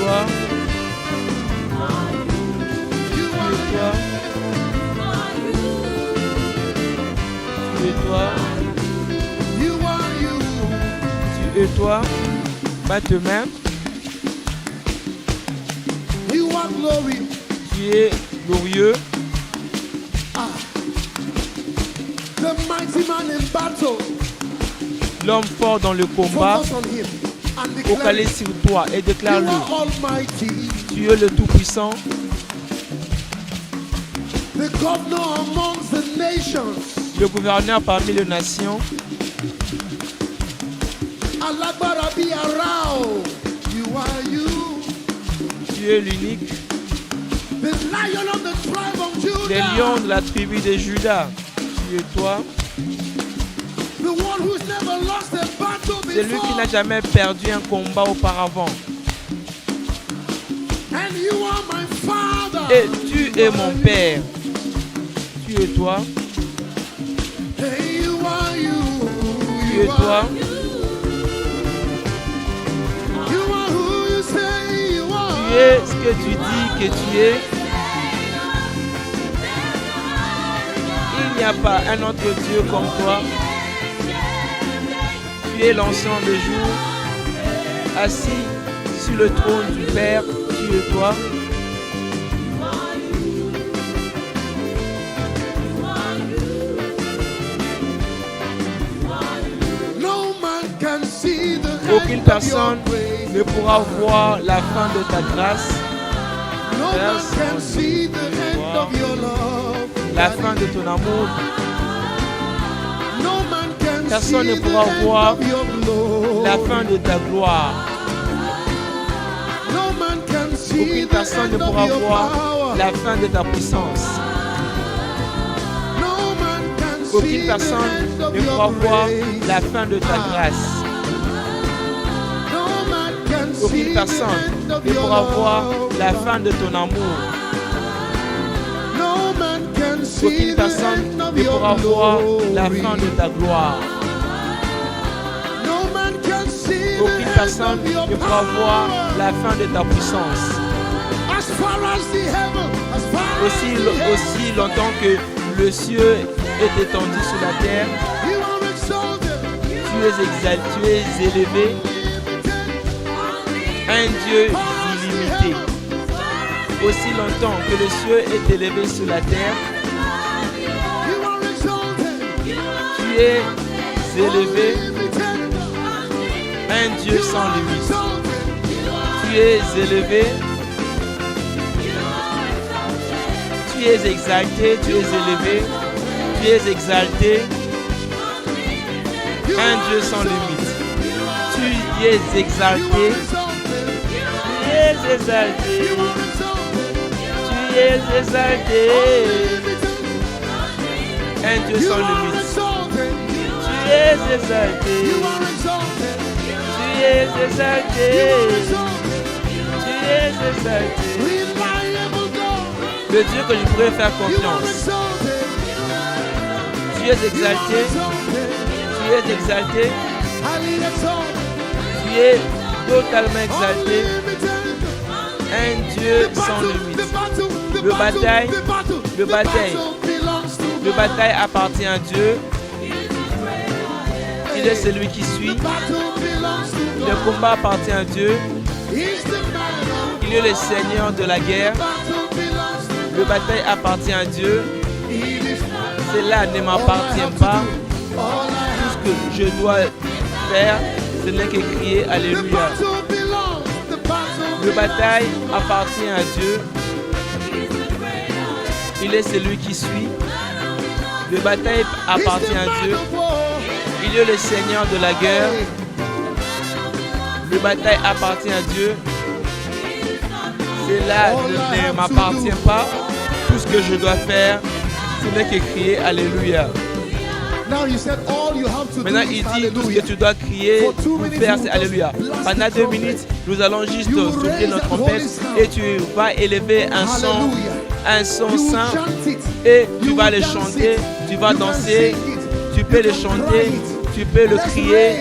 toi. Tu es toi. Tu es toi. Bats tes mains. Tu es glorieux. L'homme fort dans le combat. Focalise sur toi et déclare-le. Tu es le Tout-Puissant. Le gouverneur parmi les nations. Tu es l'unique. Les lions de la tribu de Juda. Tu es toi. C'est lui qui n'a jamais perdu un combat auparavant. Et tu es mon Père. Tu es toi. Tu es toi. Tu es ce que tu dis que tu es. Il n'y a pas un autre Dieu comme toi. Tu es l'ancien des jours, assis sur le trône du Père. Tu es toi. Aucune personne ne pourra voir la fin de ta grâce. La fin de ton amour. Personne ne pourra voir la fin de ta gloire. Aucune personne ne pourra voir la fin de ta puissance. Aucune personne ne pourra voir la fin de ta grâce. Aucune personne ne pourra voir la fin de ton amour. Aucune personne ne pourra voir la fin de ta gloire. Aucune personne ne pourra voir la fin de ta puissance. Aussi longtemps que le ciel est étendu sur la terre, tu es exalté, tu es élevé. Un Dieu illimité. Aussi longtemps que le ciel est élevé sur la terre, tu es élevé. Un Dieu sans limite. Tu es élevé. Tu es exalté, tu es élevé. Tu es exalté. Un Dieu sans limite. Tu es exalté. Tu es exalté. Tu es exalté. Un Dieu sans limite. Tu es exalté. Tu es exalté. Tu es exalté. Le Dieu que je pourrais faire confiance. Tu es exalté. Tu es exalté. Tu es totalement exalté. Un Dieu sans limite. Le bataille appartient à Dieu. Il est celui qui suit. Le combat appartient à Dieu. Il est le Seigneur de la guerre. Le bataille appartient à Dieu. Cela ne m'appartient pas. Tout ce que je dois faire, ce n'est que crier Alléluia. Le bataille appartient à Dieu. Il est celui qui suit. Le bataille appartient à Dieu. Il est le Seigneur de la guerre. Le bataille appartient à Dieu. Cela ne m'appartient pas. Tout ce que je dois faire, ce n'est que crier Alléluia. Maintenant, il dit tout ce que tu dois crier ou faire, c'est Alléluia. Pendant 2 minutes, nous allons juste souffler notre trompette et tu vas élever un son saint et tu vas le chanter, tu vas danser, tu peux le chanter, tu peux le crier.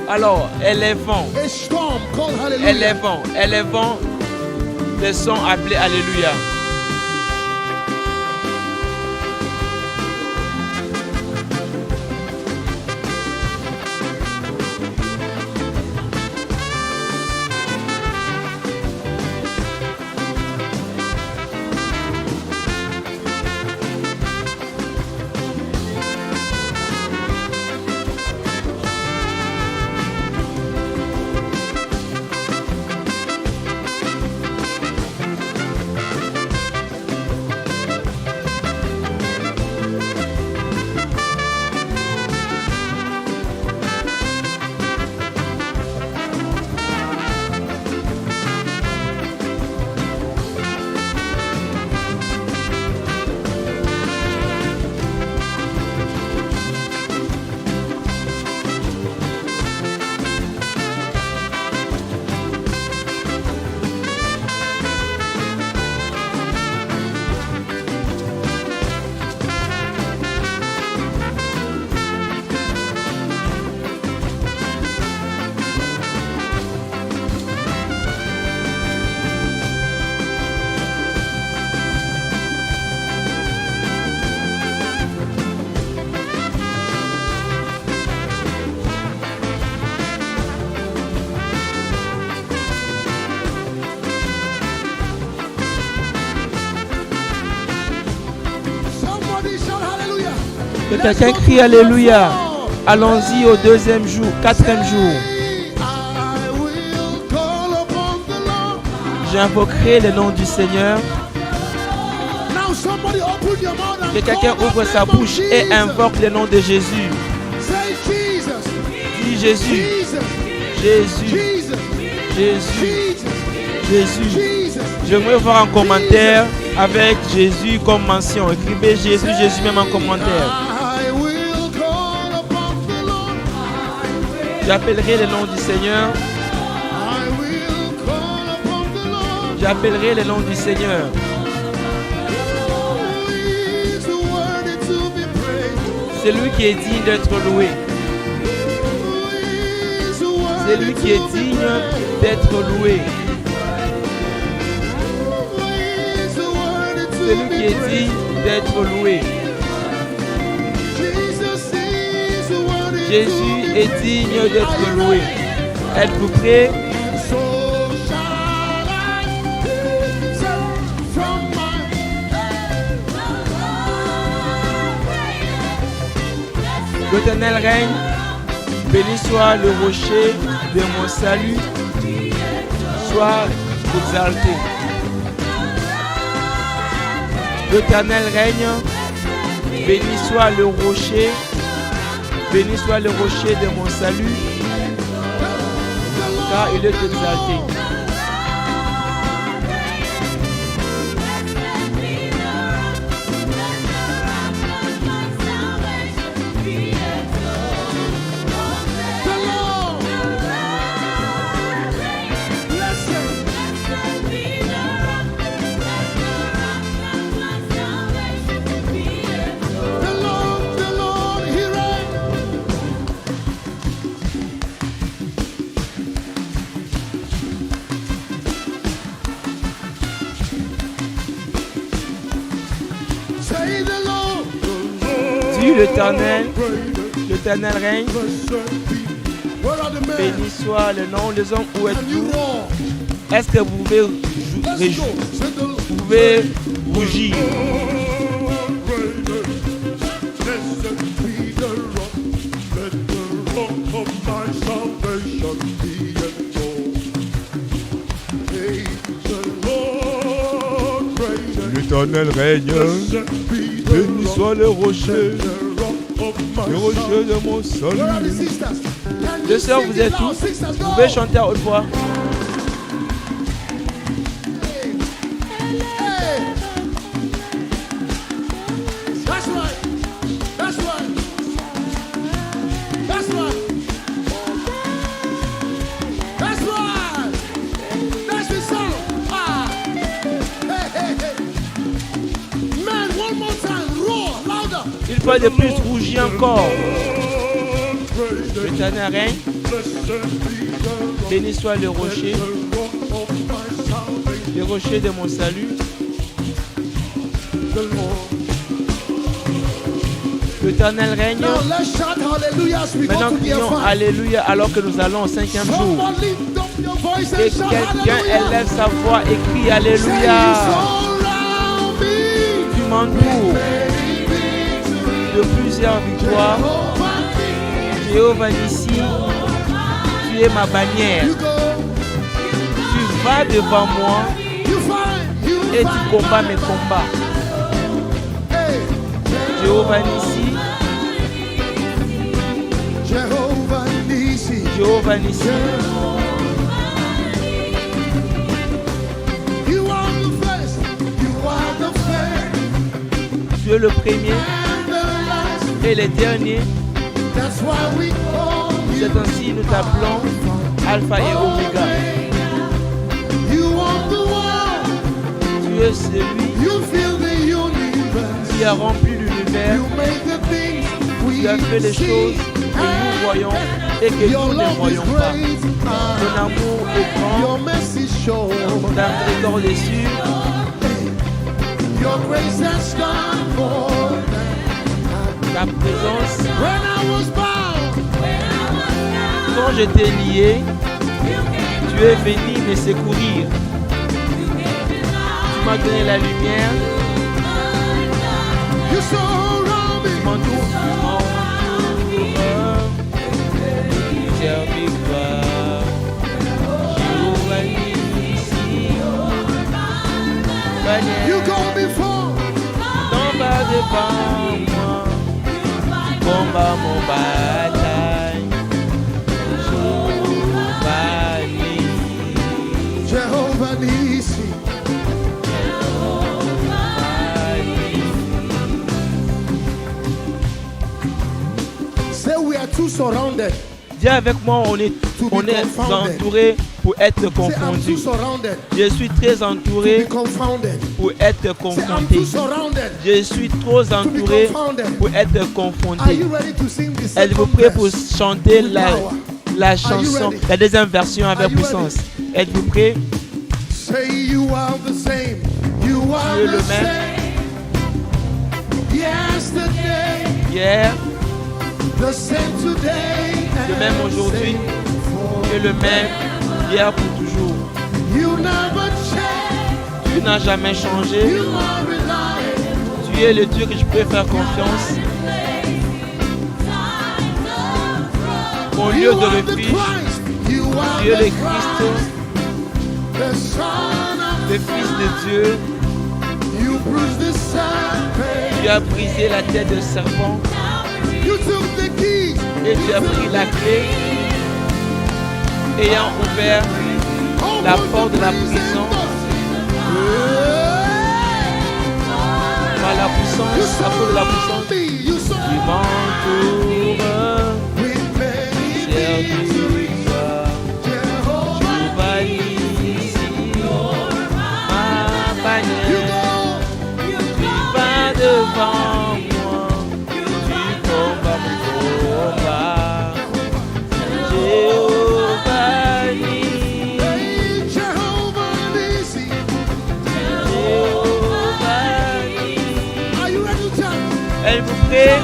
Alors, élevons, a storm called hallelujah. élevons des sons appelés Alléluia. Que quelqu'un crie Alléluia. Allons-y au deuxième jour, quatrième jour. J'invoquerai le nom du Seigneur. Que quelqu'un ouvre sa bouche et invoque le nom de Jésus. Dis Jésus, Jésus, Jésus, Jésus. J'aimerais voir un commentaire avec Jésus comme mention. Écrivez Jésus, Jésus même en commentaire. J'appellerai le nom du Seigneur. J'appellerai le nom du Seigneur. C'est lui qui est digne d'être loué. C'est lui qui est digne d'être loué. C'est lui qui est digne d'être loué. Jésus est digne d'être loué. Êtes-vous prêts? L'Éternel règne, béni soit le rocher de mon salut, soit exalté. L'Éternel règne, béni soit le rocher de mon salut, car il est exalté. L'Éternel règne, béni soit le nom des hommes. Où êtes-vous? Est-ce que vous pouvez rougir? L'Éternel règne, béni soit le rocher de mon salut. Les sœurs, vous êtes tous? Vous pouvez chanter à haute voix. Une fois de plus, rougis encore. L'Éternel règne. Béni soit le rocher de mon salut. L'Éternel règne. Now let's shout hallelujah as we go Maintenant, to the crions F5. Alléluia alors que nous allons au 5e jour. Someone lift up your voice Et and shout quelqu'un hallelujah. élève sa voix et crie Say, Alléluia. you surround me. Tu m'entoures de plusieurs victoires. Jéhovah Nissi, tu es ma bannière. You go, Tu vas devant moi you find, you et tu find. combats mes combats. Hey, Jéhovah Nissi, Jehovah Nissi. Jéhovah Nissi, You are the first, you are the first tu es le premier and the last. et le dernier. That's why we call you. C'est ainsi nous t'appelons Alpha et Omega. You are the one. Tu es celui You fill the universe. qui a rempli l'univers. You make the things we Tu as fait les see. choses que nous voyons et que Your nous ne love is voyons pas. great. Ton amour est grand, Your mercy show. ta miséricorde est sûre. Your grace has done more. Ta présence, When I was bound, quand je t'ai lié, tu es venu me secourir. Tu m'as donné la lumière, you surround tu me. m'entoures, plusieurs victoires. Jéhovah Nissi, bannière, You go before. t'en vas devant moi, combat mon bataille. Jéhovah Nissi. Jehovah Nissi. Say we are too surrounded. Dis avec moi, on est entouré pour être Say I'm confondu. too surrounded. Je suis très To be entouré confounded. pour être Say I'm confronté. too surrounded. Je suis trop To be entouré confounded. pour être Are confronté. you ready to sing the Êtes-vous second prêt pour verse? chanter With la power. chanson, ready? la deuxième version avec Are you puissance? Êtes-vous prêt? Say you are the same. You are Tu es le the même. same. Yesterday, Hier, the same today. le même and aujourd'hui, same tu es le même hier pour toujours. You never change. Tu n'as jamais changé. You are reliable. Tu es le Dieu que je peux faire confiance. Mon lieu You de are the refuge, Christ. You are tu es the le Christ, the Son of le Fils de Dieu. You bruised the serpent. Tu as brisé la tête de serpent You took the keys. et tu as pris la clé, ayant ouvert la porte de la prison par la puissance, la porte de la puissance. Tu m'entoures, serviteur, Jéhovah Nissi, ma bannière. Tu vas devant moi, tu combats mon combat. Jéhovah Nissi, Jéhovah Nissi. Êtes-vous prêts?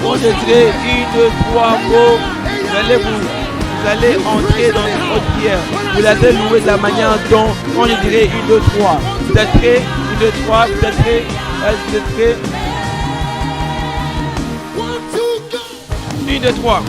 Quand je dirai 1, 2, 3 mots, vous allez entrer dans une autre prière. Vous allez louer de la manière dont, quand je dirai 1, 2, 3, vous êtes prêts? 1, 2, 3, vous êtes prêts? Vous êtes prêts? 1, 2, 3.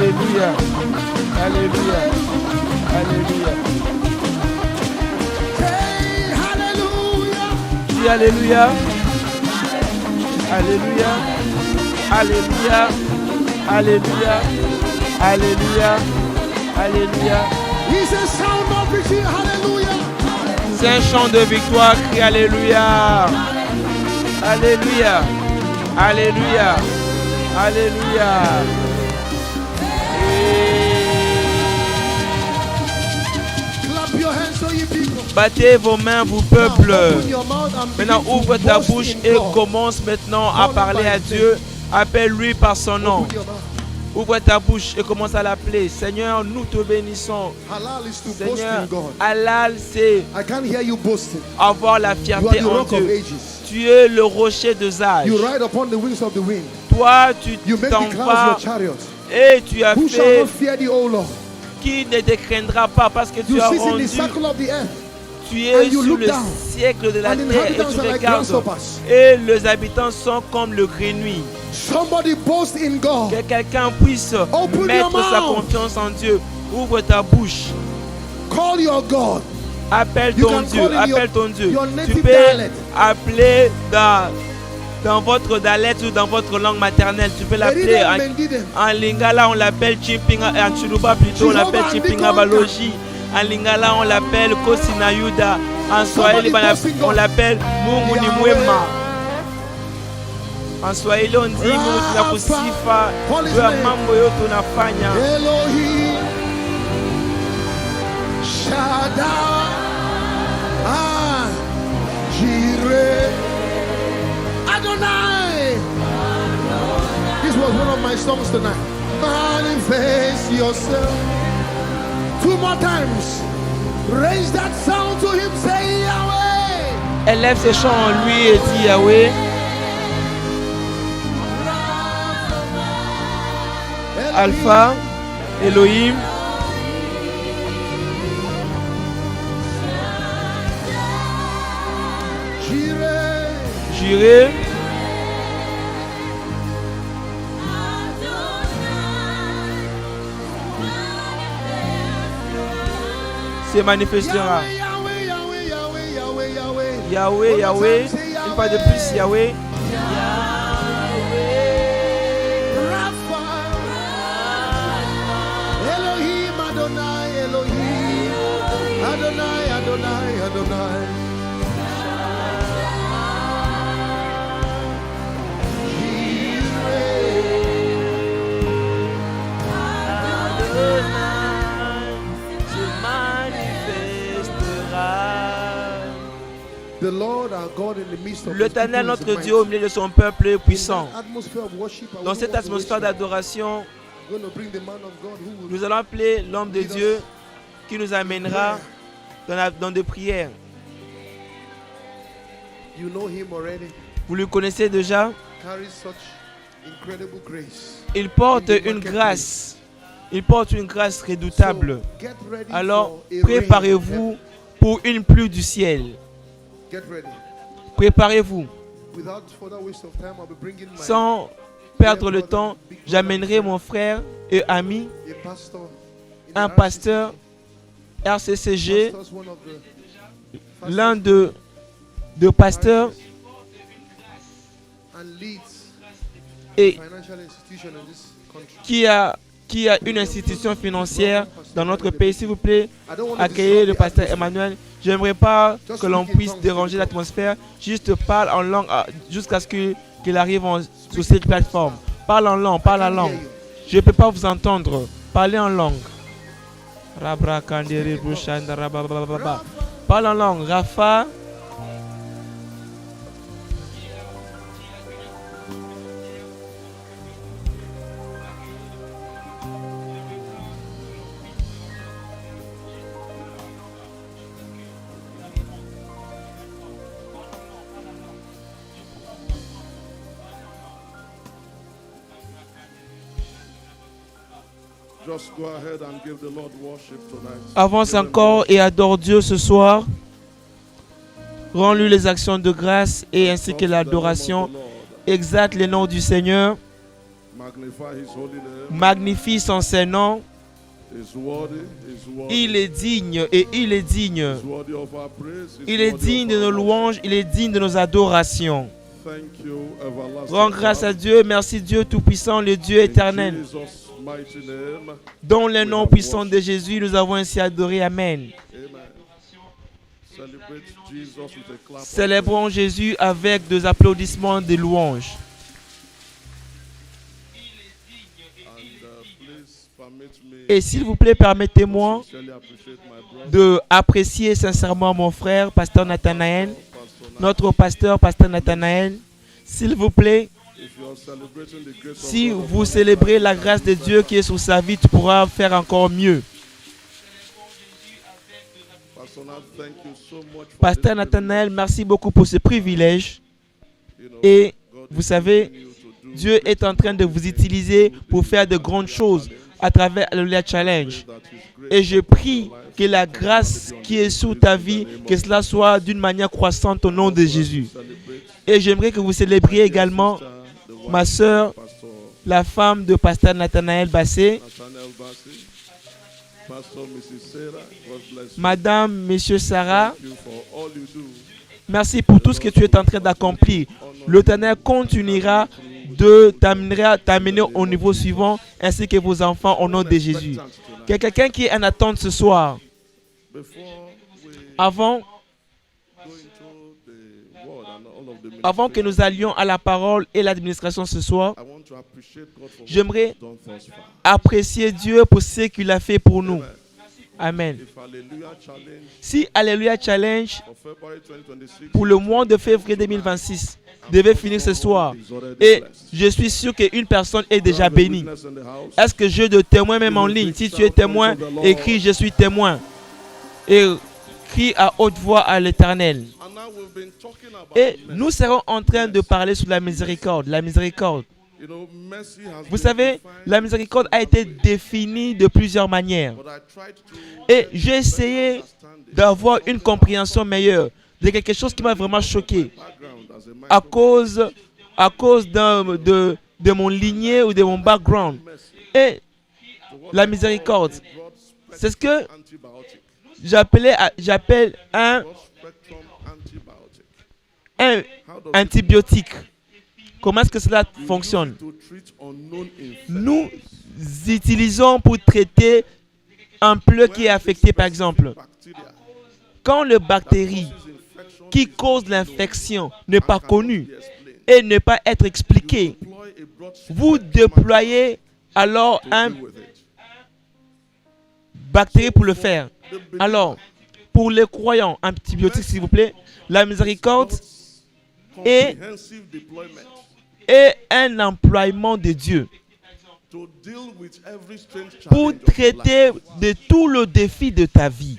Alléluia. Alléluia. Alléluia. Say hallelujah. Dis Alléluia. Alléluia. Alléluia. Alléluia. Alléluia. Alléluia. It's a sound of victory. Hallelujah. C'est un chant de victoire. Crie Alléluia. Alléluia. Alléluia. Alléluia. Clap your hands so you people. Battez vos mains, vous peuple. Open your mouth and Maintenant, begin to ouvre ta boast bouche in et God. commence maintenant à parler à Dieu. Appelle-lui par son nom. Open your mouth. Ouvre ta bouche et commence à l'appeler. Seigneur, nous te bénissons. Halal is to boast Seigneur, in God. halal, c'est I can't hear you boasting. avoir la You are fierté the en rock of Dieu. ages. Tu es le rocher de Zage. You ride upon the wings of the wind. Toi, tu You make t'en the clouds vas your chariot. et tu as Who shall fait not fear thee, O Lord? qui ne te craindra pas parce que tu You as sit in the rendu. circle of the earth. Tu and es you sur look le down, siècle de la and the terre et inhabitants tu are like regardes. grasshoppers. Et les habitants sont comme le grenouille. Somebody boast in God. Que quelqu'un puisse Open mettre your sa mouth. confiance en Dieu. Ouvre ta bouche. Call your God. Appelle You ton can Dieu. call in Appelle ton Dieu. your Tu native peux dialect. appeler dans votre dialecte ou dans votre langue maternelle. Tu peux l'appeler Eriden Mendiden. en lingala, on l'appelle Chimpinga, et en Chuluba plutôt, on l'appelle Jehovah Chimpinga Ndikonga. Baloji. En lingala, on l'appelle Kosinayuda. En Swahili, boast in God. on l'appelle Mungu ni Yahweh. mwema. En Swahili, on dit Mungu tunakusifa Call his juu ya name. mambo yote unafanya. Elohim. Shaddai. Ah. Jireh. Adonai. This was one of my songs tonight. Manifest yourself. 2 more times. Raise that sound to him. Say Yahweh. Elle lève ses chants en lui et dit Yahweh, Alpha, Elohim, Jireh. Jireh, se manifestera. Yahweh, Yahweh, Yahweh, Yahweh, Yahweh. Yahweh, Yahweh, une fois de plus, Yahweh. Rapha. Elohim, Adonai, Elohim. Adonai, Adonai, Adonai. The Lord our God in the midst of his L'Éternel, people is notre mighty. Dieu, au milieu de son peuple, est In puissant. that atmosphere of worship, I Dans wouldn't cette want to atmosphère waste time. d'adoration, I'm going to bring the man of God who will nous allons appeler l'homme de Dieu qui nous amènera dans des prières. you know him already. Vous le connaissez déjà. Carries such incredible grace. Il porte une grâce. Il porte une grâce redoutable. So, get ready Alors, for a rain. préparez-vous pour une pluie du ciel. Get ready. Préparez-vous. Without further waste of time, I'll be bringing my Sans perdre le temps, j'amènerai mon frère et ami, a pastor in un the pasteur RCCG, Pastors, one of the l'un de pasteurs and leads et financial institution in this country. qui a une institution financière dans notre pays. S'il vous plaît, I don't want to accueillez le disrupt the pasteur atmosphere. Emmanuel. J'aimerais pas que l'on puisse déranger l'atmosphère. Juste parle en langue jusqu'à ce qu'il arrive sur cette plateforme. Parle en langue, parle en langue. Je ne peux pas vous entendre. Parlez en langue. Parle en langue. Rafa. Just go ahead and give the Lord worship tonight. Avance Give him encore et adore Dieu ce soir. Rends-lui les actions de grâce et ainsi que worship. l'adoration. Lord. Exalte les noms du Seigneur. Magnifie son Saint-Nom. He's worthy, he's worthy. Il est digne et il est digne. He's worthy of our praise, he's Il est worthy digne of de nos our louanges, il est digne de nos adorations. Thank you, everlasting Rends grâce à Father. Dieu, merci Dieu Tout-Puissant, le Dieu In éternel. Jesus' mighty name, Dans le nom puissant de Jésus, nous avons ainsi adoré. Amen. amen. Celebrate Jesus with a clap of Célébrons Jésus avec des applaudissements de louanges. praise. And please permit me Et s'il vous plaît, permettez-moi to sincerely appreciate my brother, de apprécier sincèrement mon frère, Pasteur Nathanaël, Pastor Nat. notre pasteur, Pasteur Nathanaël. S'il vous plaît, If you are celebrating the grace of si God vous upon célébrez your la life, grâce de Dieu qui est sur sa vie, tu pourras faire encore mieux. Pastor Nat, thank you so much for Pasteur this Nathanaël, merci beaucoup pour ce privilège. privilege. You know, Et God vous is savez, using you to do Dieu est en train de vous utiliser pour faire de grandes choses à travers Alléluia Challenge. that His grace Et je prie que la grâce qui est sous ta vie, que cela soit d'une manière croissante au nom de Jésus. celebrate Et j'aimerais que vous célébriez également sister, the wife ma sœur, of Pastor la femme de Pasteur Nathanaël Bassé, Nathaniel Bassey, Pastor Mrs. Sarah. God bless you. Madame, Monsieur Sarah. Thank you for all you do. Merci pour tout ce que tu es en train d'accomplir. L'Éternel continuera de t'amener au niveau suivant, ainsi que vos enfants au nom de Jésus. Qu'il y ait quelqu'un qui est en attente ce soir. Before we Avant go into the word and all of the Avant que ministry, nous allions à la parole et l'administration ce soir, I want to appreciate God for what j'aimerais He's done thus far. apprécier Dieu pour ce qu'il a fait pour nous. Amen. If Hallelujah Challenge Si Alléluia Challenge for February 2026 pour le mois de février 2026 devait finir ce soir, et je suis sûr qu'une personne est déjà bénie. witness in the house, Est-ce que j'ai de témoins même en ligne? Si tu es témoin, écris je suis témoin. Et crie à haute voix à l'Éternel. and now we've been talking about Et mercy. nous serons en train de parler sur la miséricorde. La miséricorde. You know, mercy has Vous been savez, defined, la miséricorde a été définie de plusieurs manières. but I tried to Et j'ai essayé understand it. d'avoir une compréhension meilleure de quelque chose qui m'a vraiment choqué Background as a man à cause de mon lignée ou de mon background. Et la miséricorde, c'est ce que antibiotic, j'appelle un broad spectrum antibiotic. un How does antibiotique. Comment est-ce que cela fonctionne? it to treat unknown infections? Nous utilisons pour traiter un pleu qui est affecté, par exemple. Bacteria Quand le bactérie causes infection qui cause l'infection n'est pas connue be explained. et ne pas être expliquée, Deploy a broad vous spectrum déployez alors to un deal with it. bactérie pour le faire. The believer Alors, pour les croyants, antibiotiques s'il vous plaît, la miséricorde et- comprehensive deployment est un emploiement de Dieu to deal with every strange pour challenge of your traiter life. de tout le défi de ta vie.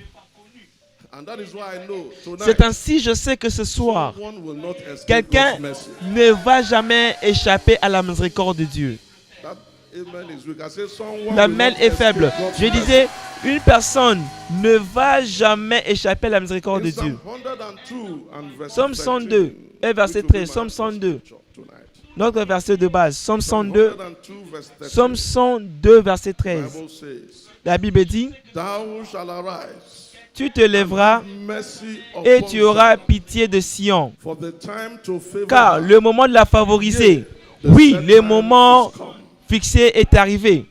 And that is why I know C'est tonight ainsi, je sais que ce soir, someone will not escape quelqu'un God's mercy. ne va jamais échapper à la miséricorde de Dieu. That amen is weak. I say someone La will mêle not est escape faible. God's Je mercy. disais, une personne ne va jamais échapper à la miséricorde de In Psalm Dieu. 102 and verse Psaume 13, 102 et verset which will be 13. my Psaume 102. scripture tonight. Notre verset de base. Psaume Psalm 102. 102 verse 13. Psaume 102, verset The 13. Bible says, La Bible dit, Thou shalt arise tu te lèveras mercy et upon tu auras Zion, pitié de Sion. for the time to favor Car her. le moment de la favoriser, The oui, set le time moment is come. fixé est arrivé.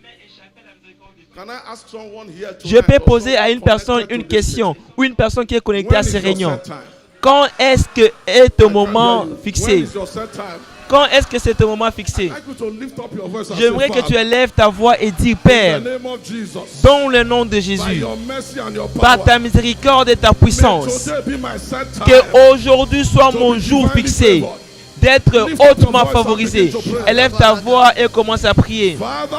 Can I ask someone here Je peux tonight, or poser à someone une personne connected une to this question meeting? ou une personne qui est connectée When à is ces your réunions. set time? Quand est-ce que est ton moment When fixé? is your set time? Quand est-ce que c'est ton moment fixé? I'd like you to lift up your voice and J'aimerais say, que tu Father, élèves ta voix et dis, in Père, the name of Jesus, dans le nom de by Jésus, your mercy and your par power, ta miséricorde et ta may puissance, today be my set time. que aujourd'hui soit to mon be jour divinely fixé, favored. d'être Lift up your hautement voice and favorisé. begin to pray. Élève ta voix et commence à prier. Father,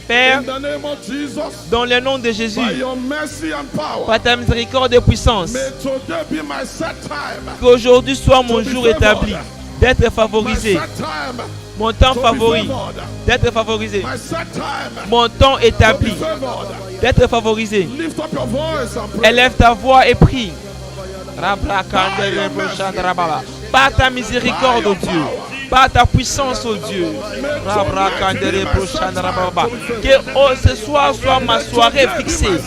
Père, in the name of Jesus, dans le nom de Jésus, by your mercy and power, par ta miséricorde et puissance, may today be my set time. qu'aujourd'hui soit mon To be jour favored. établi, d'être My favorisé, set time mon temps to be favori, favored. d'être favorisé, My set time mon temps to be établi, favored. d'être favorisé. Lift up your voice and pray. Élève ta voix et prie. Par ta miséricorde, oh Dieu, par ta puissance, oh Dieu. Que ce soir soit ma soirée fixée.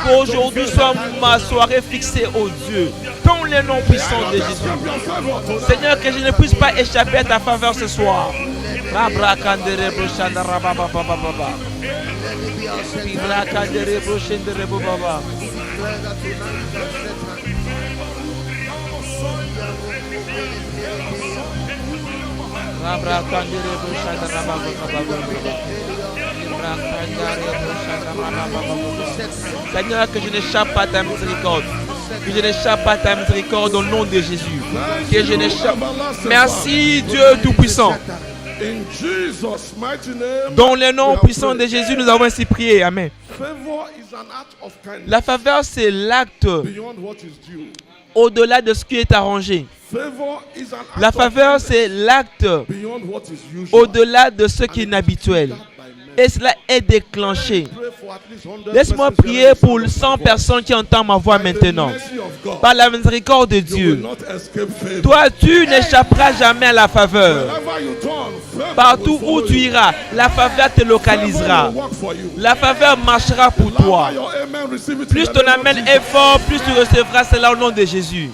Qu'aujourd'hui soit ma soirée fixée, oh Dieu. Dans le nom puissant de Jésus. Seigneur, que je ne puisse pas échapper à ta faveur ce soir. Seigneur, que je n'échappe pas à ta miséricorde. Que je n'échappe pas à ta miséricorde au nom de Jésus. Que je n'échappe. Merci Dieu Tout-Puissant. Dans le nom puissant de Jésus, nous avons ainsi prié. Amen. La faveur, c'est l'acte au-delà de ce qui est arrangé. La faveur, c'est l'acte au-delà de ce qui est inhabituel. Et cela est déclenché. Laisse-moi prier pour 100 personnes qui entendent ma voix maintenant. Par la miséricorde de Dieu. Toi, tu n'échapperas jamais à la faveur. Partout où tu iras, la faveur te localisera. La faveur marchera pour toi. Plus ton amen est fort, plus tu recevras cela au nom de Jésus.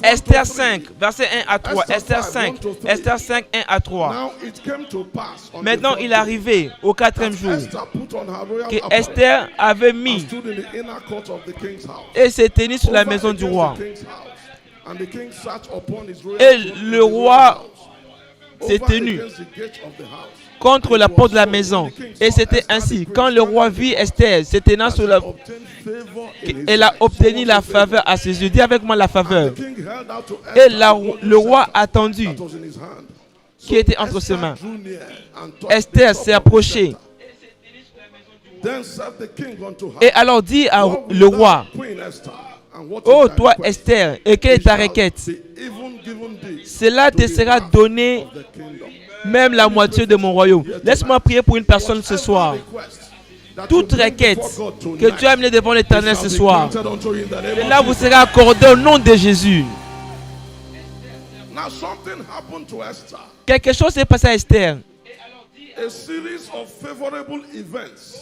Esther 5, verset 1 à 3. Esther 5, 1 à 3. Maintenant, il est arrivé au 4e jour que Esther avait mis et s'est tenue sur la maison du roi. Et le roi s'est tenu contre la porte de la maison. Et c'était ainsi. Quand le roi vit Esther se tenant sur la... Elle a obtenu la faveur à ses yeux. Dis avec moi la faveur. Et le roi attendu qui était entre ses mains. Esther s'est approchée. Et alors dit à le roi: oh toi Esther, et quelle est ta requête? Cela te sera donné, même la moitié de mon royaume. Laisse-moi prier pour une personne ce soir. Toute requête que tu as amenée devant l'Éternel ce soir, cela vous sera accordé au nom de Jésus. Quelque chose s'est passé à Esther.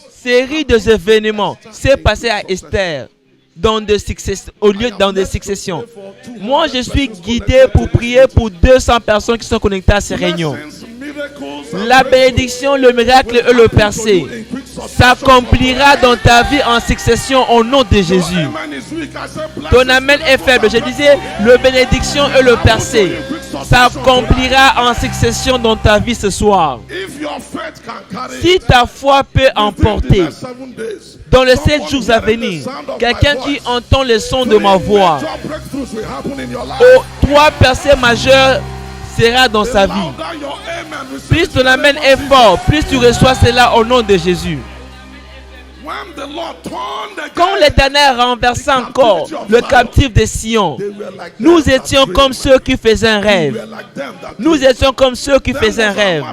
Série d'événements s'est passé à Esther. Dans au lieu dans des successions. Moi, je suis guidé pour prier pour 200 personnes qui sont connectées à ces réunions. La bénédiction, le miracle et le percé s'accomplira dans ta vie en succession au nom de Jésus. Ton amen est faible. Je disais, le bénédiction et le percé s'accomplira en succession dans ta vie ce soir. Si ta foi peut emporter dans les 7 jours à venir, quelqu'un qui entend le son de ma voix, 3 percées majeures sera dans sa vie. Plus ton amen est fort, plus tu reçois cela au nom de Jésus. Quand l'Éternel renversa encore le captif de Sion, nous étions comme ceux qui faisaient un rêve. Nous étions comme ceux qui faisaient un rêve.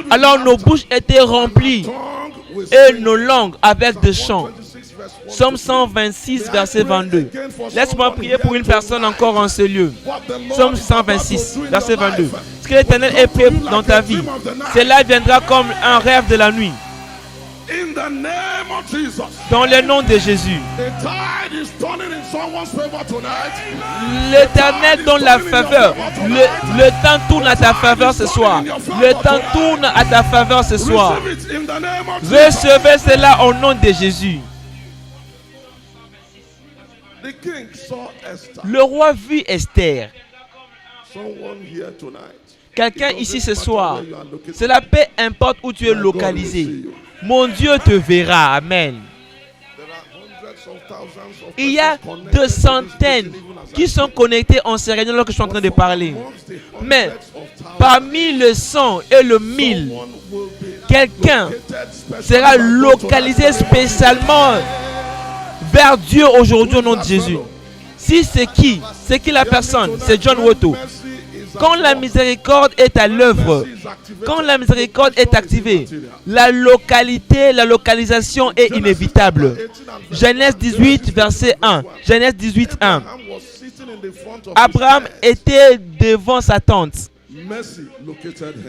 Alors nos bouches étaient remplies et nos langues avec des chants. Psaume 126, verset 22. Laisse-moi prier pour une personne encore en ce lieu. Psaume 126, verset 22. Ce que l'Éternel est fait dans ta vie, cela viendra comme un rêve de la nuit. Dans le nom de Jésus. L'Éternel donne la faveur. Le temps tourne à ta faveur ce soir. Le temps tourne à ta faveur ce soir. Recevez cela au nom de Jésus. Le roi vit Esther. Quelqu'un ici ce soir, cela peu importe où tu es localisé. Mon Dieu te verra. Amen. Il y a 2 centaines qui sont connectés en ces réunions alors que je suis en train de parler. Mais parmi le 100 et le 1000, quelqu'un sera localisé spécialement vers Dieu aujourd'hui au nom de Jésus. Si c'est qui la personne? C'est John Woto. Quand la miséricorde est à l'œuvre, quand la miséricorde est activée, la localisation est inévitable. Genèse 18, verset 1. Genèse 18, 1. Abraham était devant sa tente.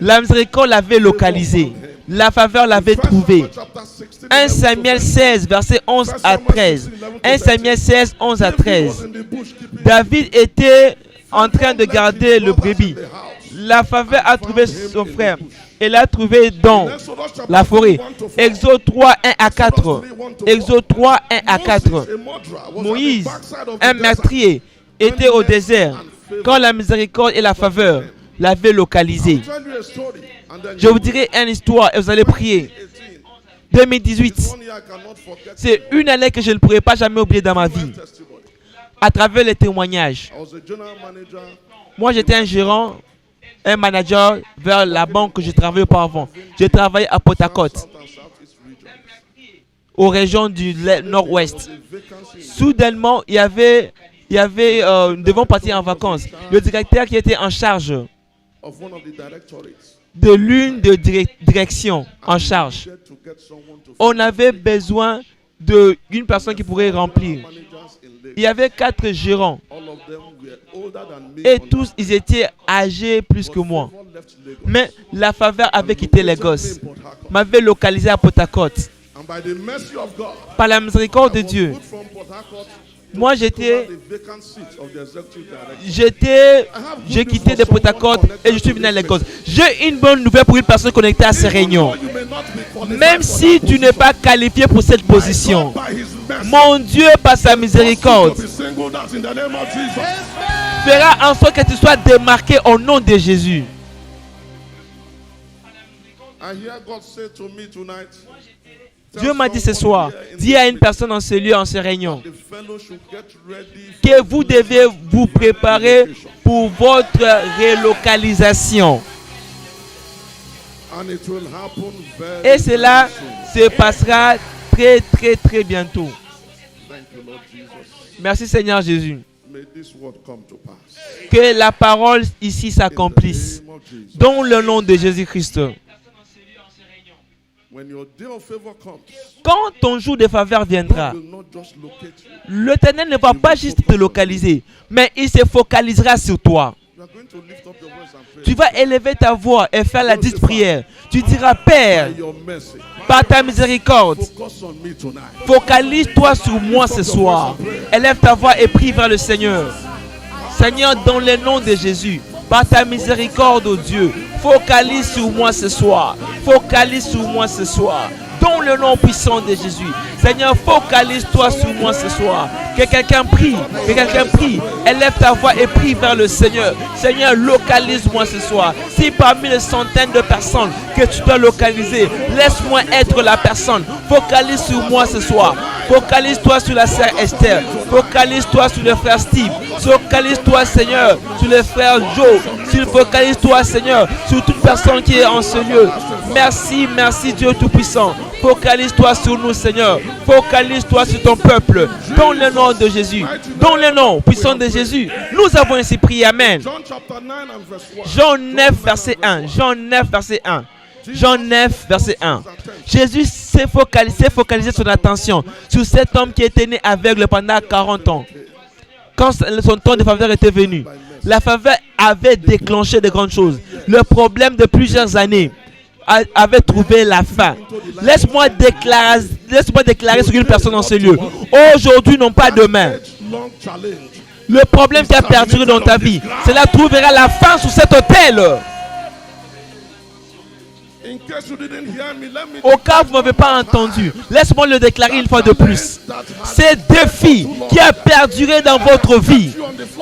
La miséricorde l'avait localisé. La faveur l'avait trouvé. 1 Samuel 16, verset 11 à 13. 1 Samuel 16, 11 à 13. David était en train de garder le brebis. La faveur a trouvé son frère. Elle l'a trouvé dans la forêt. Exode 3, 1 à 4. Exode 3, 1 à 4. Moïse, un meurtrier, était au désert quand la miséricorde et la faveur l'avaient localisé. Je vous dirai une histoire et vous allez prier. 2018, c'est une année que je ne pourrai pas jamais oublier dans ma vie. À travers les témoignages. Moi, j'étais un gérant, un manager vers la banque que je travaillais auparavant. J'ai travaillé à Port Harcourt, aux régions du nord-ouest. Soudainement, nous devons partir en vacances. Le directeur qui était en charge de l'une des directions en charge, on avait besoin d'une personne qui pourrait remplir. Il y avait 4 gérants et tous ils étaient âgés plus que moi. Mais la faveur avait quitté les gosses, m'avait localisé à Port Harcourt. Par la miséricorde de Dieu, moi j'ai quitté de Port Harcourt et je suis venu à Lagos. J'ai une bonne nouvelle pour une personne connectée à ces réunions. Même si tu n'es pas qualifié pour cette position, mon Dieu par sa miséricorde fera en sorte que tu sois démarqué au nom de Jésus. Dieu m'a dit ce soir, dis à une personne en ce lieu, en ces réunions, que vous devez vous préparer pour votre relocalisation. Et cela se passera très très très bientôt. Merci Seigneur Jésus. Que la parole ici s'accomplisse. Dans le nom de Jésus-Christ. Quand ton jour de faveur viendra, l'Éternel ne va pas juste te localiser, mais il se focalisera sur toi. Tu vas élever ta voix et faire la dite prière. Tu diras, Père, par ta miséricorde, focalise-toi sur moi ce soir. Élève ta voix et prie vers le Seigneur. Seigneur, dans le nom de Jésus, par ta miséricorde, oh Dieu, focalise sur moi ce soir. Focalise sur moi ce soir. Dans le nom puissant de Jésus. Seigneur, focalise-toi sur moi ce soir. Que quelqu'un prie. Que quelqu'un prie. Élève ta voix et prie vers le Seigneur. Seigneur, localise-moi ce soir. Si parmi les centaines de personnes que tu dois localiser, laisse-moi être la personne. Focalise sur moi ce soir. Focalise-toi sur la sœur Esther. Focalise-toi sur le frère Steve. Focalise-toi, Seigneur, sur le frère Joe. Focalise-toi, Seigneur, sur toute personne qui est en ce lieu. Merci, merci Dieu Tout-Puissant. Focalise-toi sur nous, Seigneur. Focalise-toi sur ton peuple. Dans le nom de Jésus. Dans le nom puissant de Jésus. Nous avons ainsi prié. Amen. Jean 9, verset 1. Jean 9, verset 1. Jean 9, verset 1. Jésus s'est focalisé son attention sur cet homme qui était né aveugle pendant 40 ans. Quand son temps de faveur était venu, la faveur avait déclenché de grandes choses. Le problème de plusieurs années avait trouvé la fin. Laisse-moi déclarer sur une personne dans ce lieu. Aujourd'hui, non pas demain. Le problème qui a perduré dans ta vie, cela trouvera la fin sur cet autel. Au cas où vous ne m'avez pas entendu, laisse-moi le déclarer une fois de plus. Ces défis qui a perduré dans votre vie,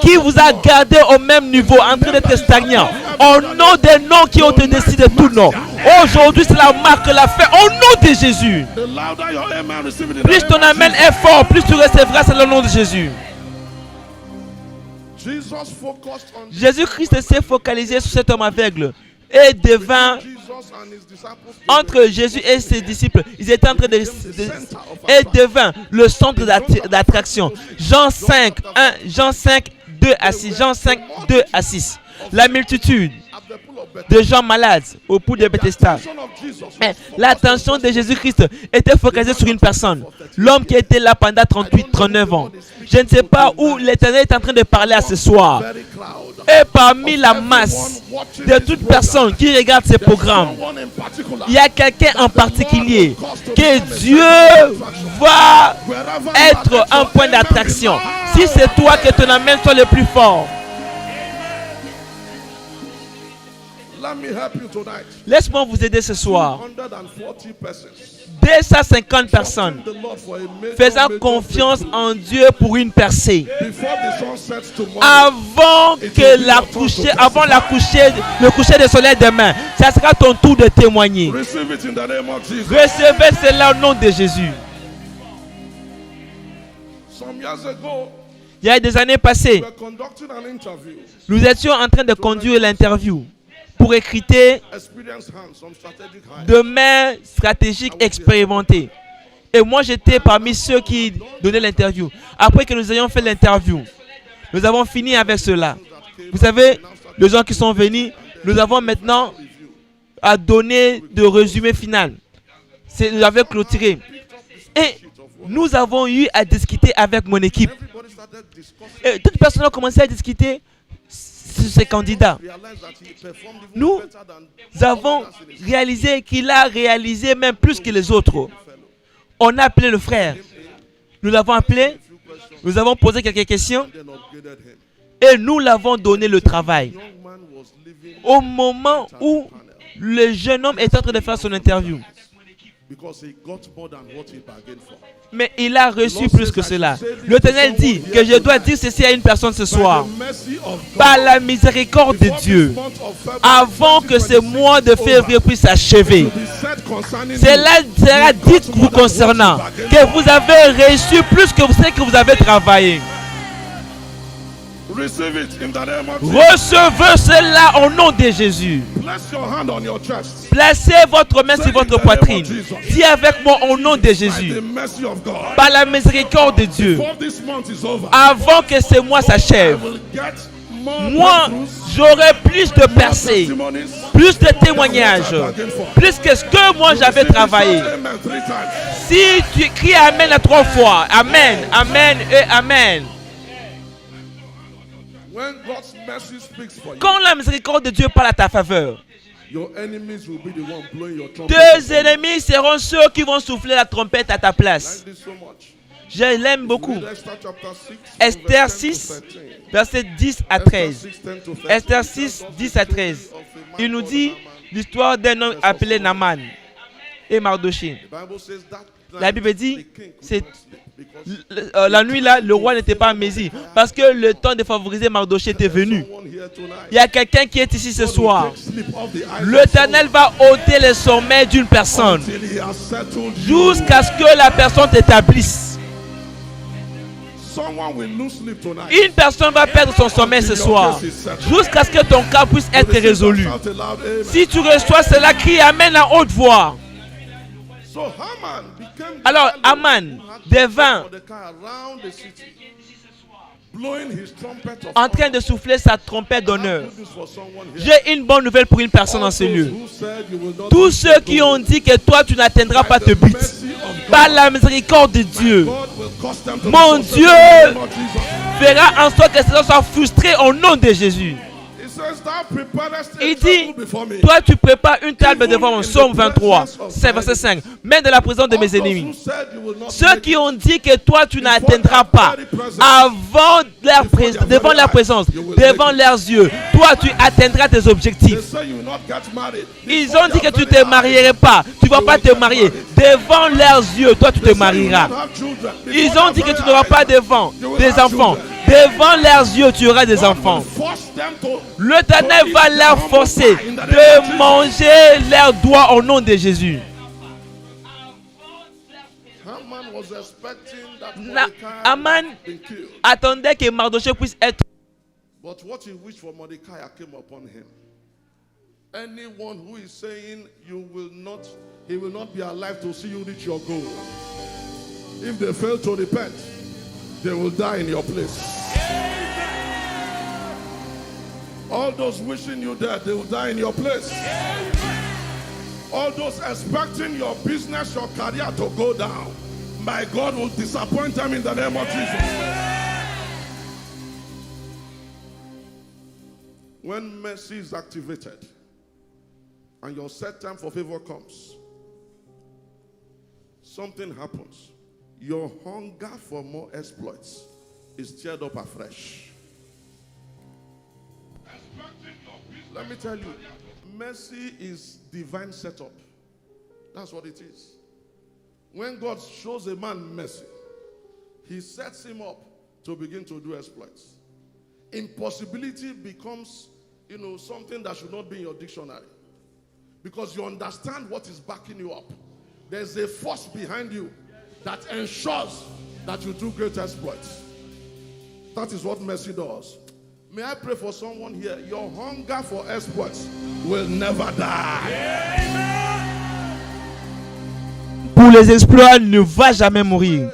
qui vous a gardé au même niveau, en train d'être stagnant, au nom des noms qui ont été décidés de tout nom. Aujourd'hui, c'est la marque la fait au nom de Jésus. Plus ton amen est fort, plus tu recevras, c'est le nom de Jésus. Jésus-Christ s'est focalisé sur cet homme aveugle et devint entre Jésus et ses disciples, ils étaient en train et devint le centre d'attraction. Jean 5, 1, Jean 5, 2 à 6. Jean 5, 2 à 6. La multitude de gens malades au puits de Bethesda. Mais l'attention de Jésus-Christ était focalisée sur une personne. L'homme qui était là pendant 39 ans. Je ne sais pas où l'Éternel est en train de parler à ce soir. Et parmi la masse de toutes personnes qui regardent ces programmes, il y a quelqu'un en particulier que Dieu va être un point d'attraction. Si c'est toi, que ton amen soit le plus fort. Laisse-moi vous aider ce soir. 250 personnes faisant confiance en Dieu pour une percée. Avant le coucher du soleil demain, ça sera ton tour de témoigner. Recevez cela au nom de Jésus. Il y a des années passées, nous étions en train de conduire l'interview pour recruter de mains stratégiques expérimentées. Et moi, j'étais parmi ceux qui donnaient l'interview. Après que nous ayons fait l'interview, nous avons fini avec cela. Vous savez, les gens qui sont venus, nous avons maintenant à donner de résumé final. Nous avons clôturé. Et nous avons eu à discuter avec mon équipe. Et toutes les personnes ont commencé à discuter sur ces candidats. Nous avons réalisé qu'il a réalisé même plus que les autres. On a appelé le frère. Nous l'avons appelé. Nous avons posé quelques questions. Et nous l'avons donné le travail. Au moment où le jeune homme est en train de faire son interview. Mais il a reçu plus que cela. L'Éternel dit que je dois dire ceci à une personne ce soir. Par la miséricorde de Dieu, avant que ce mois de février puisse s'achever, cela sera dit vous concernant, que vous avez reçu plus que ce que vous avez travaillé. Recevez cela au nom de Jésus. Placez votre main sur votre poitrine. Dis avec moi au nom de Jésus. Par la miséricorde de Dieu, avant que ce mois s'achève, moi, j'aurai plus de percées, plus de témoignages, plus que ce que moi j'avais travaillé. Si tu cries Amen à 3 fois, Amen, Amen et Amen. Quand la miséricorde de Dieu parle à ta faveur, 2 ennemis seront ceux qui vont souffler la trompette à ta place. Je l'aime beaucoup. Esther 6, verset 10 à 13. Esther 6, 10 à 13. Il nous dit l'histoire d'un homme appelé Naaman et Mardochée. La Bible dit, la nuit là, le roi n'était pas à Mésie parce que le temps de favoriser Mardochée était venu. Il y a quelqu'un qui est ici ce soir. L'Éternel va ôter le sommeil d'une personne jusqu'à ce que la personne t'établisse. Une personne va perdre son sommeil ce soir jusqu'à ce que ton cas puisse être résolu. Si tu reçois cela, crie Amen à haute voix. Alors Aman devint en train de souffler sa trompette d'honneur. J'ai une bonne nouvelle pour une personne dans ce lieu. Tous ceux qui ont dit que toi tu n'atteindras pas tes buts, par la miséricorde de Dieu, mon Dieu fera en sorte que cela soit frustré au nom de Jésus. Il dit, toi tu prépares une table devant moi. Somme 23, verset 5. Mais de la présence de mes ennemis. Ceux qui ont dit que toi tu n'atteindras pas devant leur présence, devant leurs yeux, toi tu atteindras tes objectifs. Ils ont dit que tu ne te marierais pas. Tu ne vas pas te marier. Devant leurs yeux, toi tu te marieras. Ils ont dit que tu n'auras pas des enfants. Devant leurs yeux, tu auras des enfants. L'Éternel va leur forcer de manger leurs doigts au nom de Jésus. Aman attendait que Mardochée puisse être. But what he wished for Mordecai came upon him. Anyone who is saying he will not be alive to see you reach your goal. If they fail to repent, they will die in your place. All All those wishing you dead, they will die in your place. All those expecting your business, your career to go down, my God will disappoint them in the name of Jesus. When mercy is activated and your set time for favor comes, something happens. Your hunger for more exploits is stirred up afresh. Let me tell you, mercy is divine setup. That's what it is. When God shows a man mercy, he sets him up to begin to do exploits. Impossibility becomes, something that should not be in your dictionary. Because you understand what is backing you up. There's a force behind you that ensures that you do great exploits. That is what mercy does. May I pray for someone here? Your hunger for exploits will never die. Pour les exploits, ne va jamais mourir.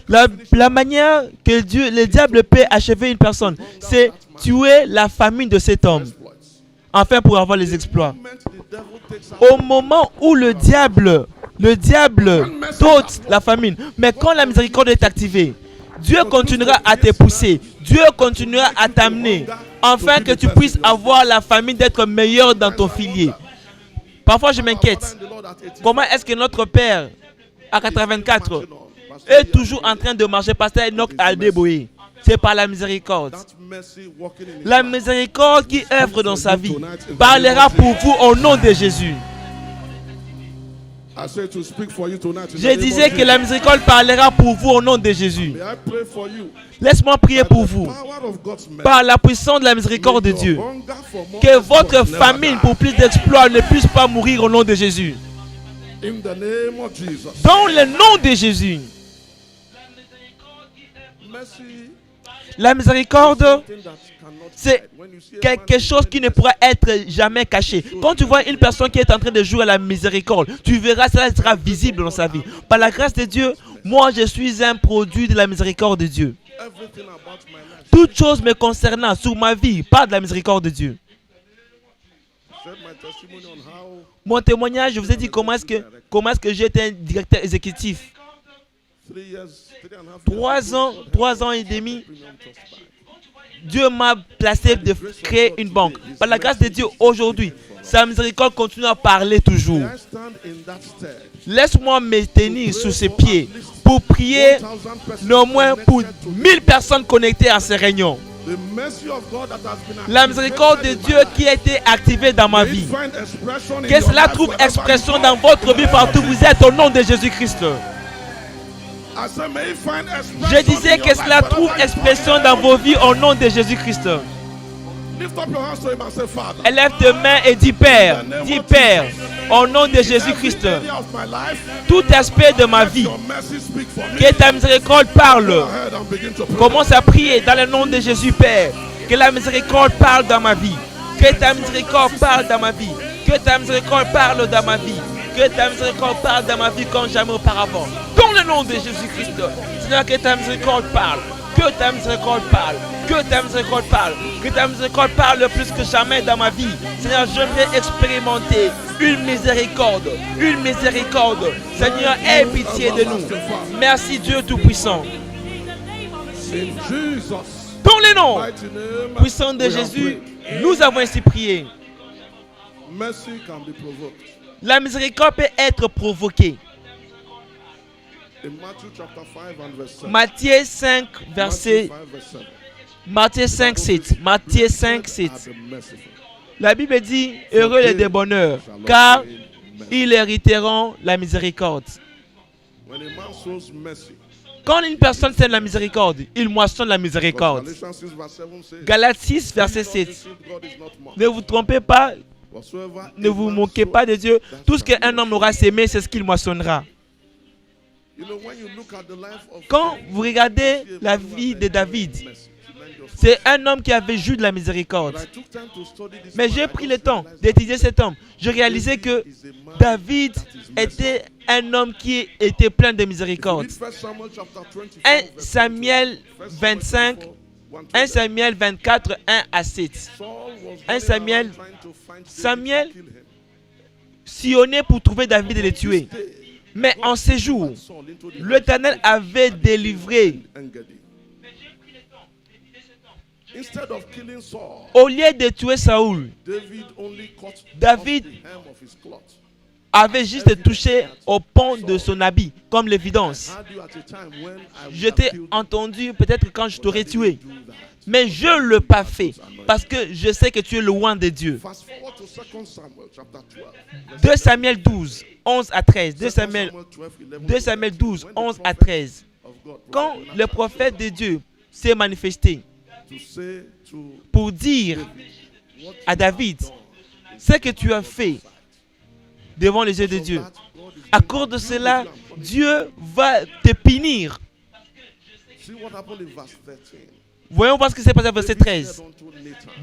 La manière que le diable peut achever une personne, c'est tuer la famille de cet homme, enfin pour avoir les exploits. Au moment où le diable t'ôte la famine, mais quand la miséricorde est activée, Dieu continuera à te pousser, Dieu continuera à t'amener, afin que tu puisses avoir la famille d'être meilleur dans ton filier. Parfois je m'inquiète, comment est-ce que notre père à 84 est toujours en train de marcher, pasteur Enoch Aldeboye? C'est par la miséricorde. La miséricorde qui œuvre dans sa vie parlera pour vous au nom de Jésus. Je disais que la miséricorde parlera pour vous au nom de Jésus. Laisse-moi prier pour vous. Par la puissance de la miséricorde de Dieu, que votre famille pour plus d'exploits ne puisse pas mourir au nom de Jésus. Dans le nom de Jésus. La miséricorde, c'est quelque chose qui ne pourra être jamais caché. Quand tu vois une personne qui est en train de jouer à la miséricorde, tu verras, cela sera visible dans sa vie. Par la grâce de Dieu, moi je suis un produit de la miséricorde de Dieu. Toute chose me concernant sur ma vie par de la miséricorde de Dieu. Mon témoignage, je vous ai dit comment est-ce que j'ai été un directeur exécutif. 3 ans et demi, Dieu m'a placé de créer une banque. Par la grâce de Dieu, aujourd'hui, sa miséricorde continue à parler toujours. Laisse-moi me tenir sur ses pieds pour prier au moins pour 1000 personnes connectées à ces réunions. La miséricorde de Dieu qui a été activée dans ma vie, que cela trouve expression dans votre vie partout où vous êtes au nom de Jésus-Christ. Je disais que cela trouve expression dans vos vies au nom de Jésus-Christ. Élève tes mains et dis Père, au nom de Jésus-Christ, tout aspect de ma vie, que ta miséricorde parle. Commence à prier dans le nom de Jésus, Père. Que la miséricorde parle dans ma vie. Que ta miséricorde parle dans ma vie. Que ta miséricorde parle dans ma vie. Que ta miséricorde parle dans ma vie comme jamais auparavant. Dans le nom de Jésus-Christ. Seigneur, que ta miséricorde parle. Que ta miséricorde parle. Que ta miséricorde parle. Que ta miséricorde parle plus que jamais dans ma vie. Seigneur, j'aimerais expérimenter une miséricorde. Une miséricorde. Seigneur, aie pitié de nous. Merci Dieu Tout-Puissant. Dans le nom puissant de Jésus, nous avons ainsi prié. La miséricorde peut être provoquée. Matthieu 5, verset 7. Matthieu 5, 7. La Bible dit, heureux les débonneurs, car ils hériteront la miséricorde. Quand une personne sème la miséricorde, il moissonne la miséricorde. Galates 6, verset 7. Ne vous trompez pas, ne vous moquez pas de Dieu. Tout ce qu'un homme aura sémé, c'est ce qu'il moissonnera. Quand vous regardez la vie de David, c'est un homme qui avait joui de la miséricorde. Mais j'ai pris le temps d'étudier cet homme. Je réalisais que David était un homme qui était plein de miséricorde. 1 Samuel 25, 1 Samuel 24, 1 à 7. 1 Samuel, Samuel sillonnait pour trouver David et le tuer. Mais en ces jours, l'Éternel avait délivré. Au lieu de tuer Saoul, David avait juste touché au pont de son habit, comme l'évidence. Je t'ai entendu peut-être quand je t'aurais tué, mais je ne l'ai pas fait, parce que je sais que tu es le loin de Dieu. 2 Samuel 12, 11 à 13. 2 Samuel 12, 11 à 13. Quand le prophète de Dieu s'est manifesté pour dire à David ce que tu as fait devant les yeux de Dieu, à cause de cela, Dieu va te punir. Voyons voir ce qui s'est passé au verset 13.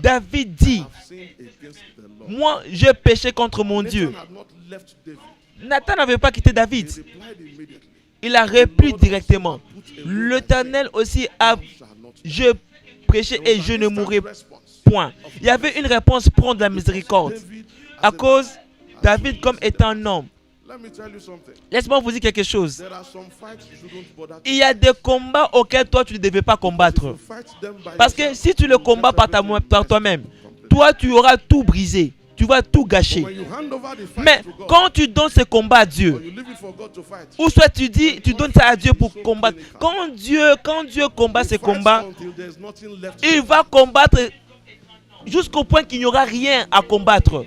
David dit, moi j'ai péché contre mon Dieu. Nathan n'avait pas quitté David. Il a répliqué directement. L'Éternel aussi a, je prêchais et je ne mourrai point. Il y avait une réponse prompte de la miséricorde. À cause David comme étant un homme. Laisse-moi vous dire quelque chose. Il y a des combats auxquels toi tu ne devais pas combattre. Parce que si tu le combats par toi-même, toi tu auras tout brisé. Tu vas tout gâcher. Mais quand tu donnes ce combat à Dieu, ou soit tu dis, tu donnes ça à Dieu pour combattre. Quand Dieu combat ce combat, il va combattre jusqu'au point qu'il n'y aura rien à combattre.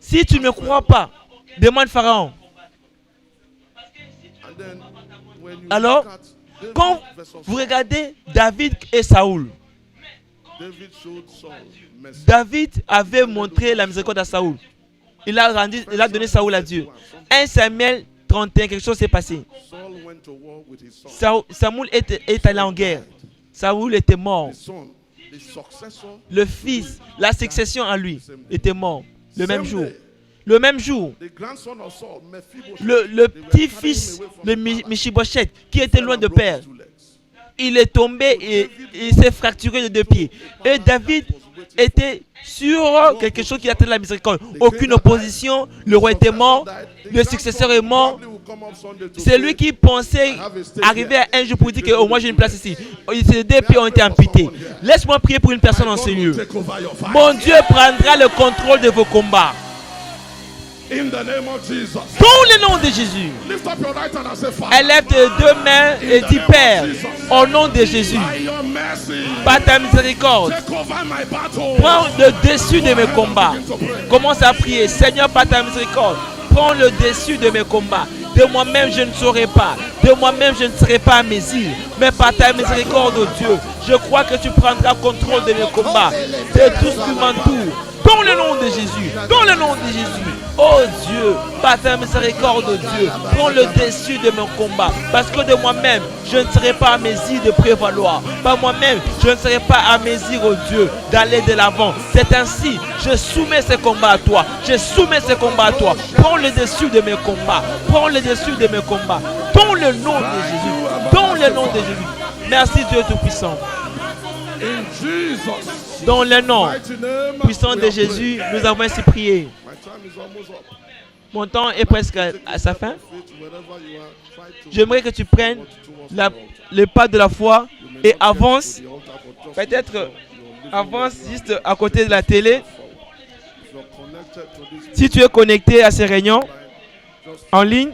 Si tu ne me crois pas, demande Pharaon. Alors, quand vous regardez David et Saoul, David avait montré la miséricorde à Saoul. Il a donné Saoul à Dieu. 1 Samuel 31, quelque chose s'est passé. Samuel est allé en guerre. Saoul était mort. Le fils, la succession à lui, était mort. Le même jour. Le même jour, le petit-fils de Mephibosheth, qui était loin de père, il est tombé et il s'est fracturé de 2 pieds. Et David était sur quelque chose qui attendait la miséricorde. Aucune opposition, le roi était mort, le successeur est mort. C'est lui qui pensait arriver à un jour pour dire que oh, moi j'ai une place ici. Ces 2 pieds ont été amputés. Laisse-moi prier pour une personne en ce lieu. Mon Dieu prendra le contrôle de vos combats. In the name of Jesus. Dans le nom de Jésus. Lift up your right hand and say, Father, élève tes 2 mains et dis Père, au nom de Jésus, by your mercy, par ta miséricorde, take over my battle. prends le dessus de mes combats. Commence à prier. Seigneur, par ta miséricorde, prends le dessus de mes combats. De moi-même, je ne saurais pas. De moi-même, je ne serai pas à mes îles. Mais par ta miséricorde, oh Dieu, je crois que tu prendras contrôle de mes combats, de tout ce qui m'entoure. Dans le nom de Jésus. Dans le nom de Jésus. Oh Dieu, par ta miséricorde, oh Dieu, prends le dessus de mon combat. Parce que de moi-même, je ne serai pas à mes îles de prévaloir. Par moi-même, je ne serai pas à mes îles, oh Dieu, d'aller de l'avant. C'est ainsi, je soumets ce combat à toi. Je soumets ce combat à toi. Prends le dessus de mes combats. Prends le dessus de mes combats. Dans le nom de Jésus. Dans le nom de Jésus. Merci Dieu Tout-Puissant. In Jesus' Dans le nom mighty name, puissant we de are Jésus, nous avons ainsi prié. praying. My time is almost up. Mon temps est presque à sa fin. Faith, wherever you are, try to J'aimerais que tu prennes le pas de la foi et avance. Peut-être avance juste à côté de la télé. if you're connected to this Si tu es connecté à ces réunions en ligne,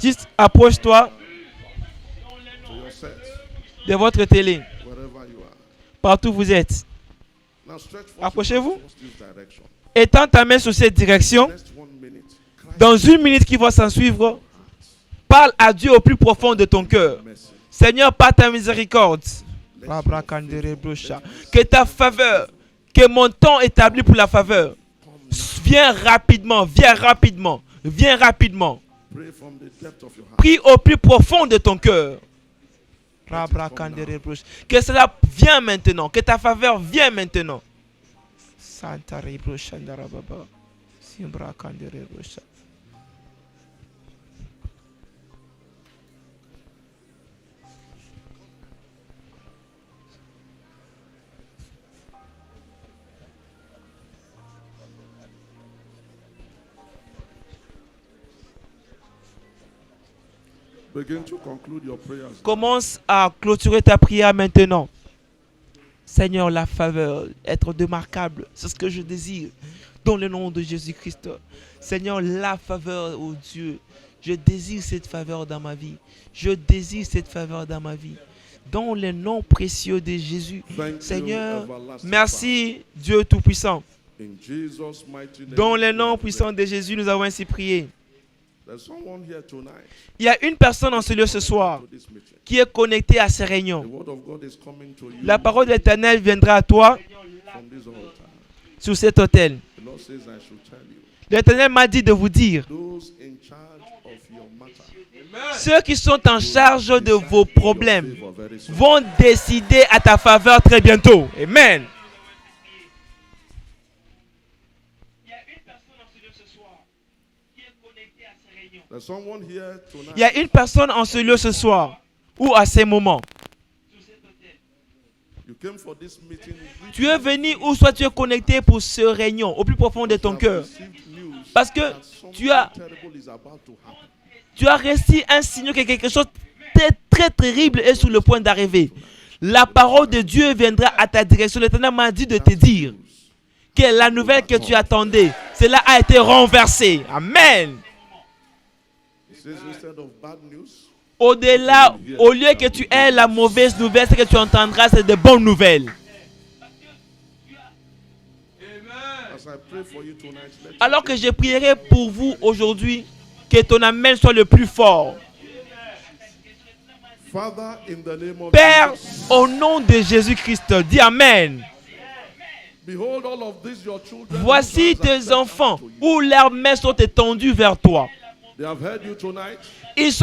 juste approche-toi to your set, de votre télé, wherever you are. partout où vous êtes. Now stretch forth Approchez-vous. towards this direction. Étends ta main sur cette direction. Next 1 minute. Cry Dans 1 minute qui va s'en suivre, parle à Dieu au plus profond de ton cœur. mercy. Seigneur, par ta miséricorde, que ta faveur, que mon temps établi pour la faveur, viens rapidement, viens rapidement, viens rapidement. Pray from the depth of your heart. Prie au plus profond de ton cœur. Que cela vienne maintenant, que ta faveur vienne maintenant. Begin to conclude your prayers. Commence à clôturer ta prière maintenant. Seigneur, la faveur, être remarquable, c'est ce que je désire. Dans le nom de Jésus-Christ. Seigneur, la faveur, oh Dieu, je désire cette faveur dans ma vie. Je désire cette faveur dans ma vie. Dans le nom précieux de Jésus. Thank Seigneur, you, everlasting merci Dieu Tout-Puissant. Father. In Jesus' mighty name. Dans le nom puissant de Jésus, nous avons ainsi prié. There's someone here tonight Il y a une personne en ce lieu ce soir to this meeting. qui est connectée à ces The réunions. word of God is coming to you La parole de l'Éternel viendra à toi from this altar. sur cet autel. The Lord says I should tell you. L'Éternel m'a dit de vous dire, Those in charge of your matter ceux qui sont en charge de vos problèmes favor very soon. vont décider à ta faveur très bientôt. Amen. There's someone here tonight. Il y a une personne en ce lieu ce soir ou à ces moments. You came for this meeting. with Tu es venu ou soit tu es connecté pour ce réunion au plus profond de ton have cœur. received news Parce que that tu as, something terrible is about to happen. tu as reçu un signe que quelque chose de très terrible est sur le point d'arriver. La parole de Dieu viendra à ta direction. L'Éternel m'a dit de te dire que la nouvelle que tu attendais, cela a été renversé. Amen. It says instead of bad news, Au-delà, au lieu que tu aies la mauvaise nouvelle, ce que tu entendras, c'est de bonnes nouvelles. as I pray for you tonight, let Alors que je prierai pour vous aujourd'hui, que ton amen soit le plus fort. Father, in the name of Père, Jesus, au nom de Jésus-Christ, dis Amen. behold all of these your children. Voici whose hands are tes stretched enfants, out to you. où leurs mains sont étendues vers toi. They have heard you tonight. Ils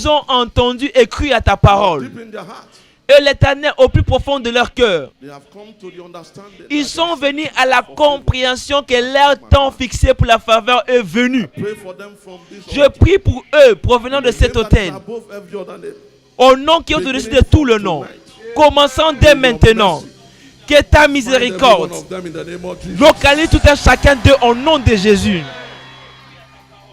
ont entendu et cru à ta parole. Deep in their heart, Et l'Éternel, au plus profond de leur cœur, they have come to the understanding. ils that sont they venus à la compréhension que leur temps fixé pour la faveur est venu. pray for them from this Je altar. prie pour eux, provenant de The cet name that is autel, above every other name. au nom qui est au-dessus de tout le nom, commençant dès maintenant. Que ta Find every miséricorde one of them in the name of Jesus. localise tout un chacun d'eux au nom de Jésus.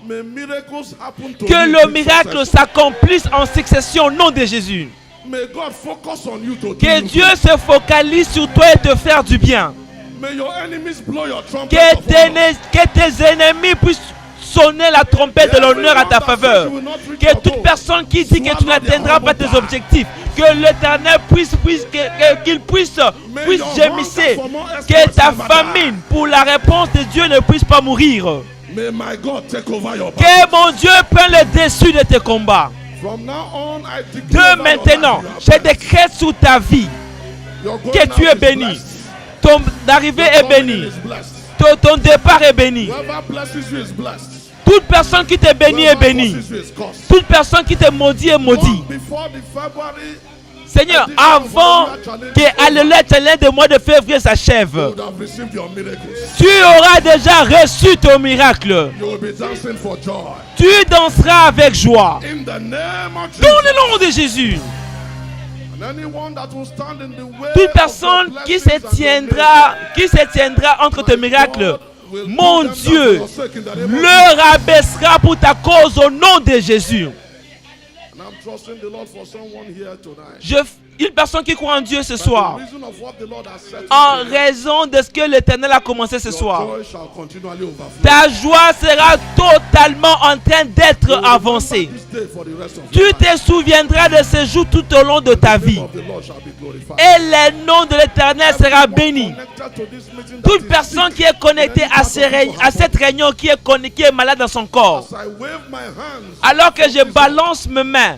May miracles happen to Que you le in miracle succession. s'accomplisse en succession au nom de Jésus. May God focus on you to do Que you Dieu good. se focalise sur toi et te faire du bien. May your enemies blow your trumpet Que of honor. tes ennemis puissent sonner la trompette de l'honneur à ta faveur. Que toute personne qui dit que tu n'atteindras pas tes objectifs, que l'Éternel qu'il puisse gémisser, que ta famine pour la réponse de Dieu ne puisse pas mourir. May my God take over your Que battle. mon Dieu prenne le dessus de tes combats. From now on, I De declare over your maintenant, life, je you are blessed. décrète sur ta vie Your going que tu out es is béni. blessed. Ton arrivée Your est coming bénie. in is blessed. Ton départ est béni. Whoever blesses you is blessed. Toute personne qui te bénit est Whoever bénie. curses you is cursed. Toute personne qui te maudit est maudit. Long before the February, Seigneur, avant que le challenge du mois de février s'achève, you would have received your miracles. tu auras déjà reçu ton miracle. You will be dancing for joy. Tu danseras avec joie. In the name of Dans Jesus. le nom de Jésus. And anyone that will stand in the way Toute of personne your qui blessings se tiendra entre tes miracles, mon Dieu, le leur abaissera pour ta cause au nom de Jésus. And I'm trusting the Lord for someone here tonight. Une personne qui croit en Dieu ce By the soir, reason of what the Lord has said en today, raison de ce que l'Éternel a commencé ce your soir, joy shall continually overflow. ta joie sera totalement en train d'être You will avancée. remember this day for the rest of Tu your life. te souviendras de ce jour tout au long de ta The vie. name of the Lord shall be glorified. Et le nom de l'Éternel sera béni. Connected to this meeting that Toute is personne sick, qui est connectée in any à, part of it à cette réunion, qui est malade dans son corps, as I wave my hands, alors que je balance mes mains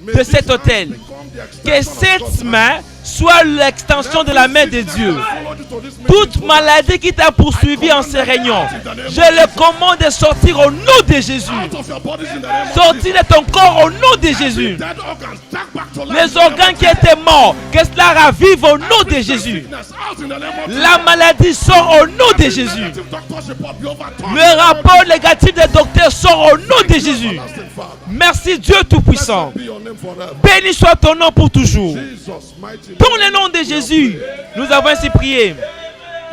may de these cet hands autel, become the que extension of cette God's main hand. soit l'extension de la main de Dieu. Toute maladie qui t'a poursuivi en ces réunions, je le commande de sortir au nom de Jésus. Sortir de ton corps au nom de Jésus. Les organes qui étaient morts, que cela ravive au nom de Jésus. La maladie sort au nom de Jésus. Le rapport négatif des docteurs sort au nom de Jésus. Merci Dieu Tout-Puissant. Béni soit ton nom pour toujours. Dans le nom de Jésus, nous avons ainsi prié.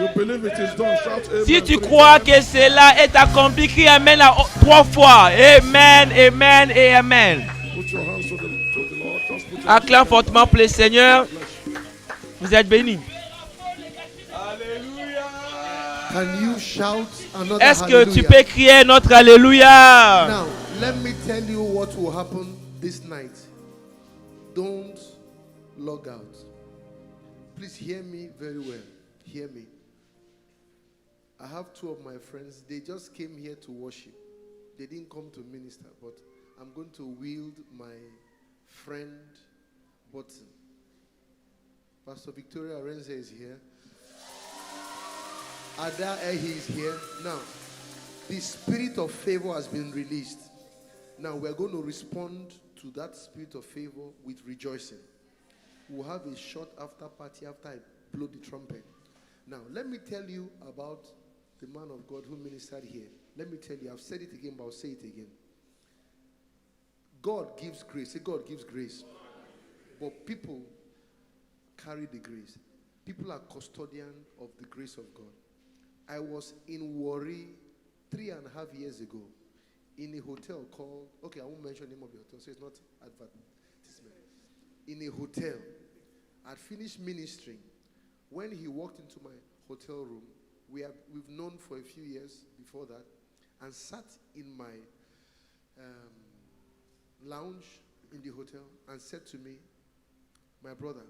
You believe it is done. Shout amen. Si tu 3 crois times. que cela est accompli, crie Amen 3 fois. Amen, Amen et Amen. Put your hands to the Lord. Just put your Acclame fortement pour le Seigneur. Vous êtes bénis. Can you shout another Est-ce que hallelujah? tu peux crier notre Alléluia? Now, let me tell you what will happen this night. Don't log out. Please hear me very well. Hear me. I have 2 of my friends. They just came here to worship. They didn't come to minister, but I'm going to wield my friend button. Pastor Victoria Renze is here. Ada Ehi is here. Now, the spirit of favor has been released. Now, we're going to respond to that spirit of favor with rejoicing. We'll have a short after party after I blow the trumpet. Now, let me tell you about the man of God who ministered here. Let me tell you, I've said it again, but I'll say it again. God gives grace. Say, God gives grace. But people carry the grace. People are custodian of the grace of God. I was in Warri 3.5 years ago in a hotel called, okay, I won't mention the name of the hotel, so it's not advertisement. In a hotel. I'd finished ministering. When he walked into my hotel room, we've known for a few years before that, and sat in my lounge in the hotel and said to me, my brother,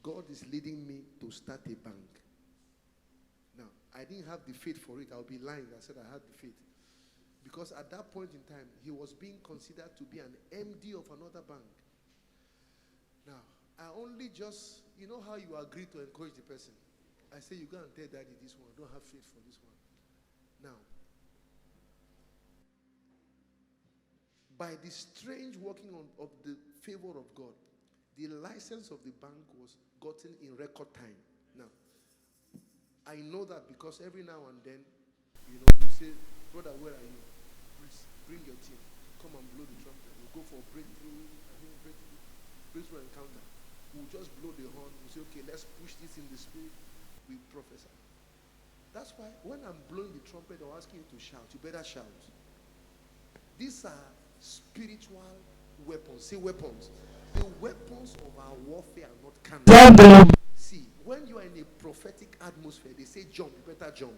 God is leading me to start a bank. Now, I didn't have the faith for it. I'll be lying. I said I had the faith. Because at that point in time, he was being considered to be an MD of another bank. Now, I only just, you know how you agree to encourage the person. I say, you go and tell daddy this one. I don't have faith for this one. Now, by the strange working of the favor of God, the license of the bank was gotten in record time. Now, I know that because every now and then, you say, brother, where are you? Please bring your team. Come and blow the trumpet. We'll go for a breakthrough encounter. We'll just blow the horn. We'll say, okay, let's push this in the spirit. We prophesy. That's why when I'm blowing the trumpet or asking you to shout, you better shout. These are spiritual weapons. Say weapons. The weapons of our warfare are not carnal. See, when you are in a prophetic atmosphere, they say jump, you better jump.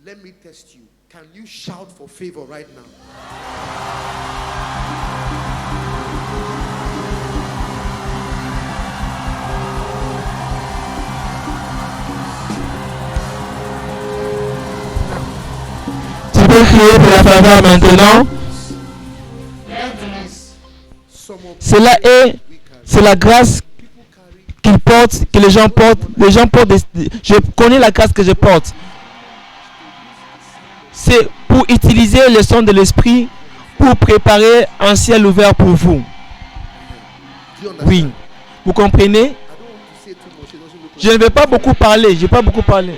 Let me test you. Can you shout for favor right now? Tu peux crier pour la faveur maintenant. C'est la grâce qu'ils portent, que les gens portent. Les gens portent je connais la grâce que je porte. C'est pour utiliser le son de l'esprit pour préparer un ciel ouvert pour vous. Oui. Vous comprenez? Je ne vais pas beaucoup parler. Je vais pas beaucoup parler.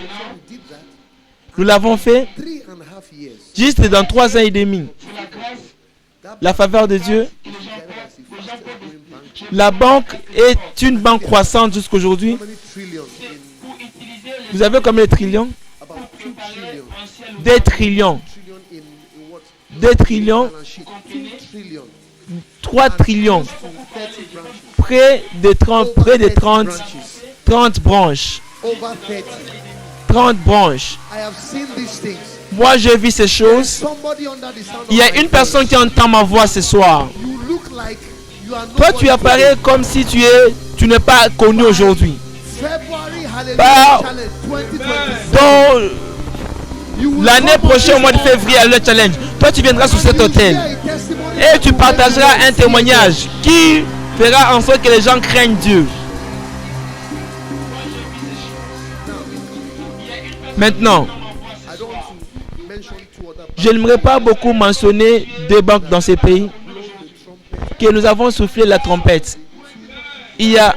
Nous l'avons fait juste dans 3 ans et demi. La faveur de Dieu. La banque est une banque croissante jusqu'aujourd'hui. Vous avez combien de trillions? 2 trillions. 2 trillions. 3 trillions. Près de 30 branches. 30 branches. Moi, je vis ces choses. Il y a une personne qui entend ma voix ce soir. Toi, tu apparais comme si tu n'es pas connu aujourd'hui. L'année prochaine, au mois de février, à le challenge, toi, tu viendras sur cet hôtel et tu partageras un témoignage qui fera en sorte que les gens craignent Dieu. Maintenant, je n'aimerais pas beaucoup mentionner 2 banques dans ces pays que nous avons soufflé la trompette. Il y a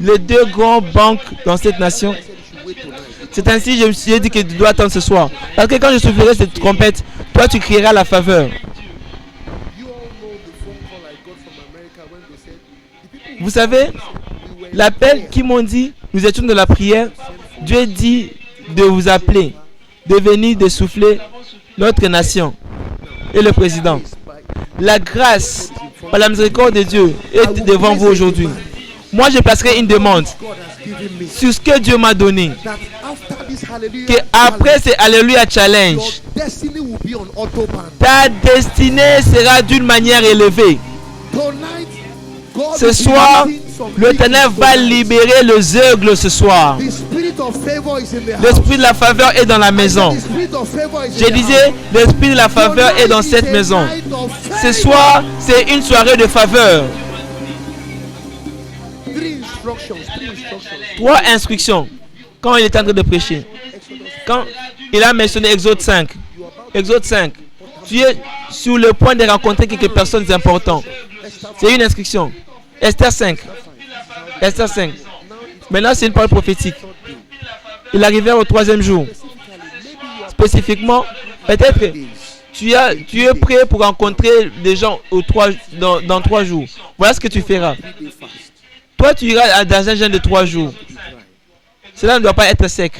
les 2 grandes banques dans cette nation. C'est ainsi que je me suis dit que tu dois attendre ce soir. Parce que quand je soufflerai cette trompette, toi tu crieras la faveur. Vous savez, l'appel qu'ils m'ont dit, nous étions de la prière. Dieu dit de vous appeler, de venir, de souffler notre nation et le président. La grâce, par la miséricorde de Dieu, est devant vous aujourd'hui. Moi, je placerai une demande sur ce que Dieu m'a donné. Que après ce Alléluia Challenge, ta destinée sera d'une manière élevée. Ce soir, l'Éternel va libérer le zeugle ce soir. L'esprit de la faveur est dans la maison. Je disais, l'esprit de la faveur est dans cette maison. Ce soir, c'est une soirée de faveur. 3 instructions. Quand il est en train de prêcher. Quand il a mentionné Exode 5. Exode 5. Tu es sur le point de rencontrer quelques personnes importantes. C'est une instruction. Esther 5. Esther 5. Maintenant, c'est une parole prophétique. Il arrivait au 3e jour. Spécifiquement, peut-être que tu es prêt pour rencontrer des gens dans 3 jours. Voilà ce que tu feras. Toi, tu iras dans un jeûne de 3 jours. Cela ne doit pas être sec.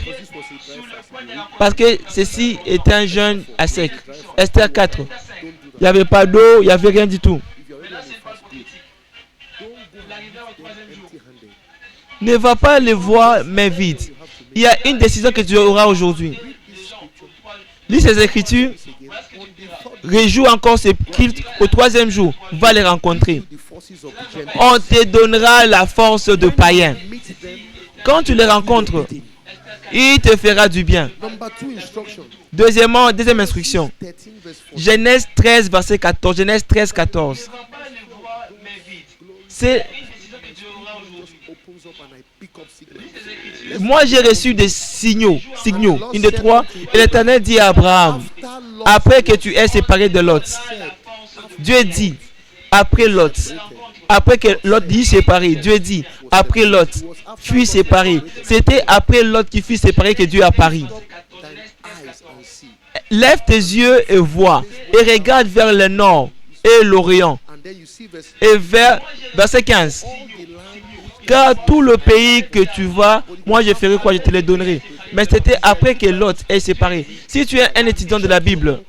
Parce que ceci est un jeûne à sec. Esther 4. Il n'y avait pas d'eau, il n'y avait rien du tout. Ne va pas les voir main vide. Il y a une décision que tu auras aujourd'hui. Lis ces écritures. Réjouis encore ce qu'il au 3e jour va les rencontrer. On te donnera la force de païen. Quand tu les rencontres, il te fera du bien. Deuxième instruction. Genèse 13, verset 14. Genèse 13, 14. C'est... Moi, j'ai reçu des signaux. 1, 2, 3. Et l'Éternel dit à Abraham, après que tu aies séparé de Lot, Dieu dit, après Lot, après que Lot dit séparé, Dieu dit, après Lot, fut séparé. C'était après Lot qui fut séparé que Dieu apparut. Lève tes yeux et vois, et regarde vers le nord et l'orient. Et vers, verset 15. Car tout le pays que tu vas, moi je ferai quoi? Je te le donnerai. Mais c'était après que Lot est séparé. Si tu es un étudiant de la Bible,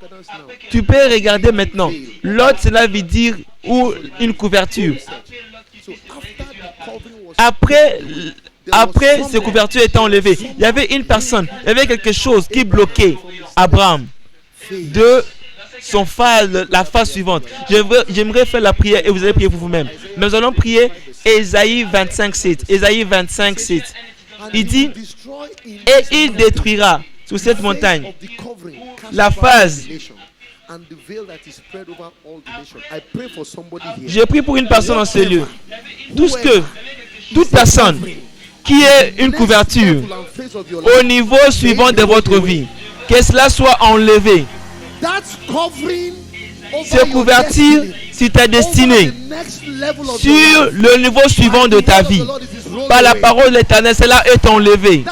tu peux regarder maintenant. Lot, cela veut dire ou une couverture. Après ces couvertures étant enlevées, il y avait une personne, il y avait quelque chose qui bloquait Abraham de son phase, la phase suivante. J'aimerais faire la prière et vous allez prier pour vous-même. Nous allons prier Ésaïe 25, 7. Ésaïe 25, 7. Il dit, et il détruira sur cette montagne la phase. Je prie pour une personne en ce lieu. Toute personne qui ait une couverture au niveau suivant de votre vie, que cela soit enlevé. Se couvertir sur ta destinée, sur le niveau suivant de ta vie. Par la parole de l'Éternel, cela est enlevé.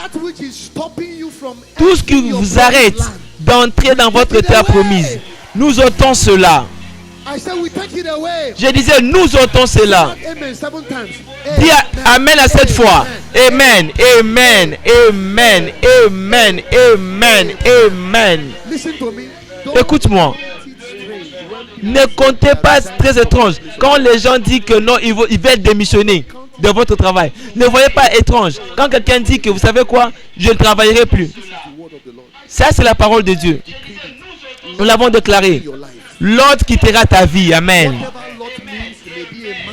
Tout ce qui vous arrête d'entrer dans votre terre promise, nous ôtons cela. Je disais, nous ôtons cela. Dis Amen à cette fois. Amen, Amen, Amen, Amen, Amen, Amen. Écoute-moi. Ne comptez pas très étrange. Quand les gens disent que non, ils veulent démissionner de votre travail. Ne voyez pas étrange. Quand quelqu'un dit que vous savez quoi, je ne travaillerai plus. Ça, c'est la parole de Dieu. Nous l'avons déclaré. L'autre quittera ta vie. Amen.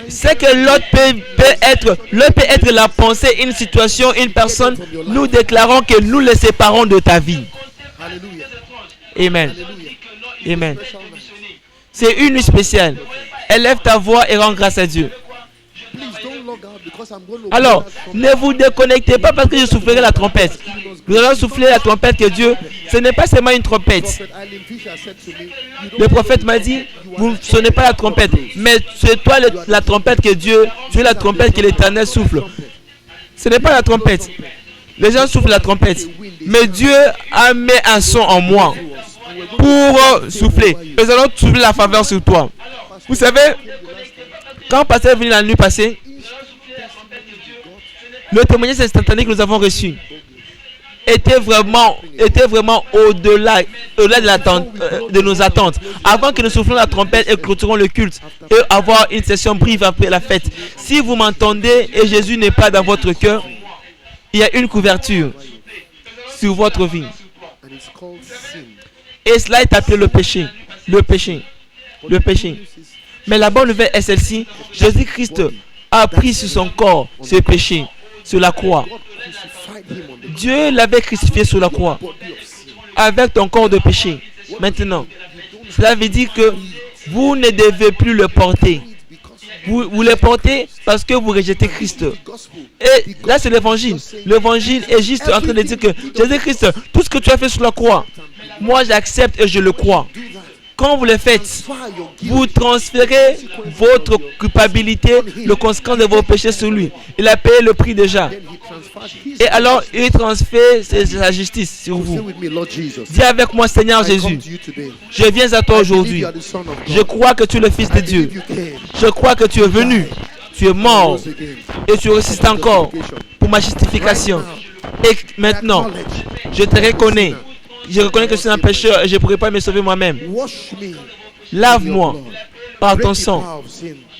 C'est que l'autre peut être la pensée, une situation, une personne. Nous déclarons que nous les séparons de ta vie. Amen. Amen. C'est une nuit spéciale. Élève ta voix et rends grâce à Dieu. Alors, ne vous déconnectez pas parce que je soufflerai la trompette. Nous allons souffler la trompette que Dieu, ce n'est pas seulement une trompette. Le prophète m'a dit, vous ne sonnez pas la trompette, mais c'est toi la trompette que Dieu, tu es la trompette que l'Éternel souffle. Ce n'est pas la trompette. Les gens soufflent la trompette, mais Dieu a mis un son en moi pour souffler. Nous allons souffler la faveur sur toi. Vous savez, quand Pasteur est venu la nuit passée, le témoignage instantané que nous avons reçu, était vraiment au-delà de l'attente, de nos attentes. Avant que nous soufflions la trompette et clôturons le culte et avoir une session brève après la fête. Si vous m'entendez et Jésus n'est pas dans votre cœur, il y a une couverture sur votre vie. Et cela est appelé le péché. Le péché. Le péché. Mais la bonne nouvelle est celle-ci. Jésus-Christ a pris sur son corps ce péché sur la croix. Dieu l'avait crucifié sur la croix avec ton corps de péché. Maintenant, cela veut dire que vous ne devez plus le porter. Vous le portez parce que vous rejetez Christ. Et là, c'est l'évangile. L'évangile est juste en train de dire que Jésus-Christ, tout ce que tu as fait sur la croix, moi j'accepte et je le crois. Quand vous le faites, vous transférez votre culpabilité, le conséquence de vos péchés sur lui. Il a payé le prix déjà. Et alors, il transfère sa justice sur vous. Dis avec moi, Seigneur Jésus, je viens à toi aujourd'hui. Je crois que tu es le Fils de Dieu. Je crois que tu es venu. Tu es mort. Et tu ressuscites encore pour ma justification. Et maintenant, je te reconnais. Je reconnais que je suis un pécheur et je ne pourrai pas me sauver moi-même. Lave-moi par ton sang.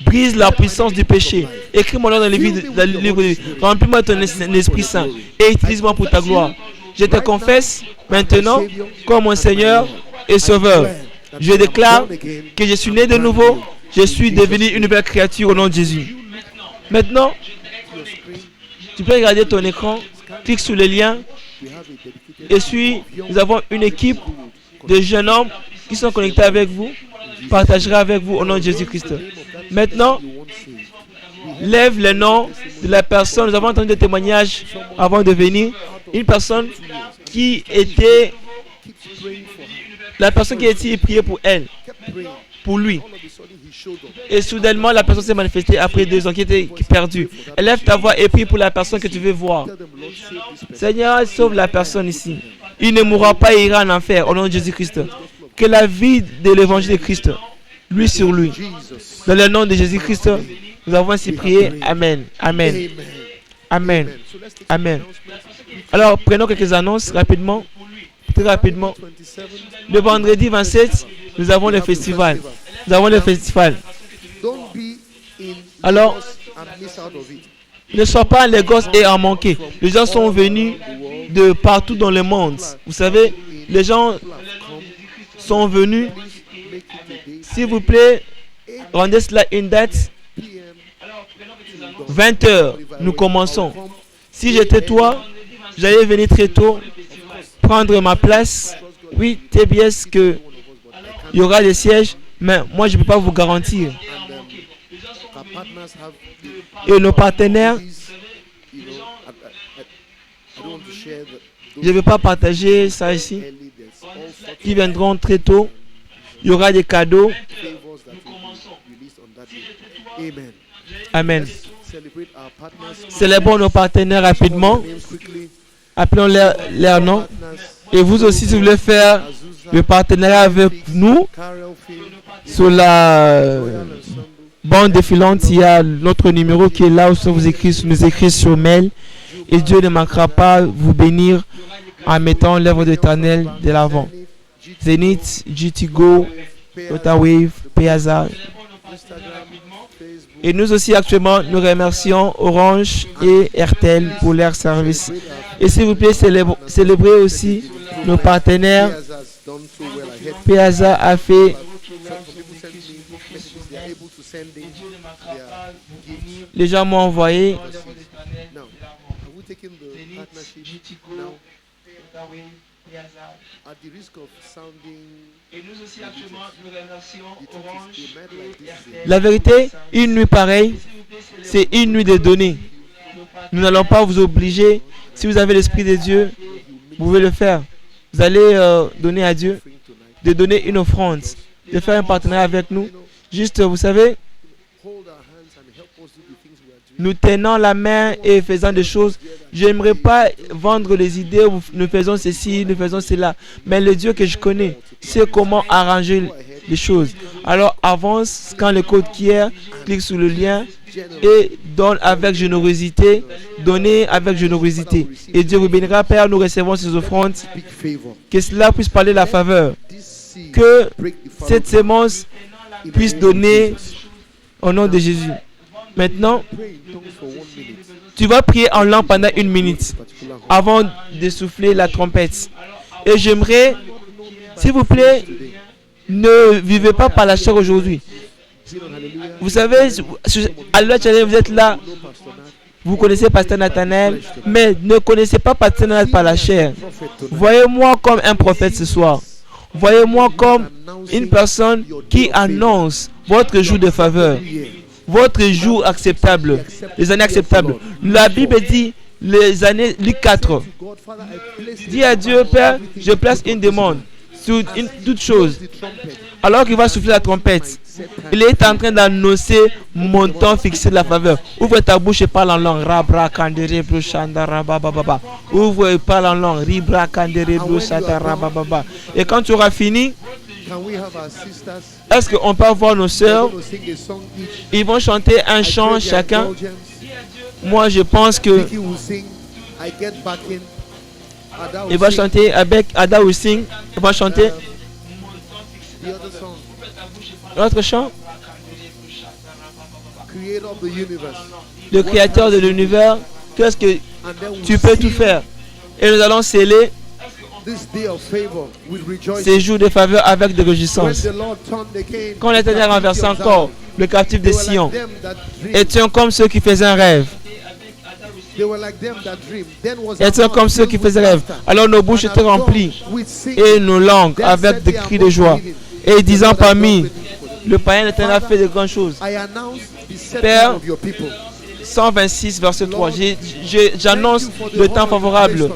Brise la puissance du péché. Écris mon nom dans le livre de vie. Remplis-moi de ton Esprit Saint et utilise-moi pour ta gloire. Je te confesse maintenant comme mon Seigneur et Sauveur. Je déclare que je suis né de nouveau. Je suis devenu une nouvelle créature au nom de Jésus. Maintenant, tu peux regarder ton écran. Clique sur le lien. Et puis, nous avons une équipe de jeunes hommes qui sont connectés avec vous. Partagerai avec vous au nom de Jésus-Christ. Maintenant, lève le nom de la personne. Nous avons entendu des témoignages avant de venir. Une personne qui était... La personne qui a été priée pour elle. Pour lui. Et soudainement, la personne s'est manifestée après 2 ans qui était perdue. Élève ta voix et prie pour la personne que tu veux voir. Seigneur, sauve la personne ici. Il ne mourra pas et ira en enfer au nom de Jésus-Christ. Que la vie de l'évangile de Christ, lui sur lui. Dans le nom de Jésus-Christ, nous avons ainsi prié. Amen. Amen. Amen. Amen. Alors, prenons quelques annonces rapidement. Très rapidement. Le vendredi 27, nous avons le festival. Nous avons le festival. Alors, ne sois pas en Lagos et en manquer. Les gens sont venus de partout dans le monde. Vous savez, les gens sont venus. S'il vous plaît, rendez cela une date. 20h, nous commençons. Si j'étais toi, j'allais venir très tôt, prendre ma place. Oui, TBS, qu'il y aura des sièges, mais moi, je ne peux pas vous garantir. Et nos partenaires, je ne vais pas partager ça ici, qui viendront très tôt. Il y aura des cadeaux. Amen. Célébrons nos partenaires rapidement. Appelons leur nom. Et vous aussi, si vous voulez faire le partenariat avec nous, sur la bande défilante, il y a notre numéro qui est là où vous nous écrit sur mail. Et Dieu ne manquera pas vous bénir en mettant l'œuvre de l'Éternel de l'avant. Zenith, GTGO, Otawave, Piazza. Et nous aussi actuellement, nous remercions Orange et Airtel pour leur service. Et s'il vous plaît, célébrez aussi nos partenaires. Piazza a fait... Les gens m'ont envoyé. Et nous aussi actuellement, nous remercions Orange et Airtel. La vérité, une nuit pareille, c'est une nuit de donner. Nous n'allons pas vous obliger. Si vous avez l'Esprit de Dieu, vous pouvez le faire. Vous allez donner à Dieu, de donner une offrande, de faire un partenariat avec nous. Juste, vous savez, nous tenons la main et faisant des choses. Je n'aimerais pas vendre les idées, nous faisons ceci, nous faisons cela. Mais le Dieu que je connais sait comment arranger les choses. Alors avance, quand le code quiert, clique sur le lien et donne avec générosité, donnez avec générosité. Et Dieu vous bénira, Père, nous recevons ces offrandes, que cela puisse parler de la faveur, que cette sémence puisse donner au nom de Jésus. Maintenant, tu vas prier en langue pendant 1 minute avant de souffler la trompette. Et j'aimerais, s'il vous plaît, ne vivez pas par la chair aujourd'hui. Vous savez, Alléluia Channel, vous êtes là, vous connaissez Pasteur Nathanaël, mais ne connaissez pas Pasteur Nathanaël par la chair. Voyez-moi comme un prophète ce soir. Voyez-moi comme une personne qui annonce votre jour de faveur, votre jour acceptable, les années acceptables. La Bible dit les années, Luc 4. Dis à Dieu, Père, je place une demande sur toute chose. Alors qu'il va souffler la trompette, il est en train d'annoncer mon temps fixé de la faveur. Ouvre ta bouche et parle en langue. Ouvre et parle en langue. Et quand tu auras fini, est-ce qu'on peut voir nos sœurs? Ils vont chanter un chant chacun. Moi, je pense que il va chanter avec Ada Oussing. Il va chanter l'autre chant. Le créateur de l'univers. Qu'est-ce que tu peux tout faire? Et nous allons sceller ces jours de faveur avec de réjouissance. Quand l'Éternel renversa encore le captif de Sion, étions comme ceux qui faisaient un rêve. Étions comme ceux qui faisaient rêve. Alors nos bouches étaient remplies et nos langues avec des cris de joie. Et disant parmi le païen, l'Éternel a fait de grandes choses. Père, 126 verset 3. J'annonce le temps favorable.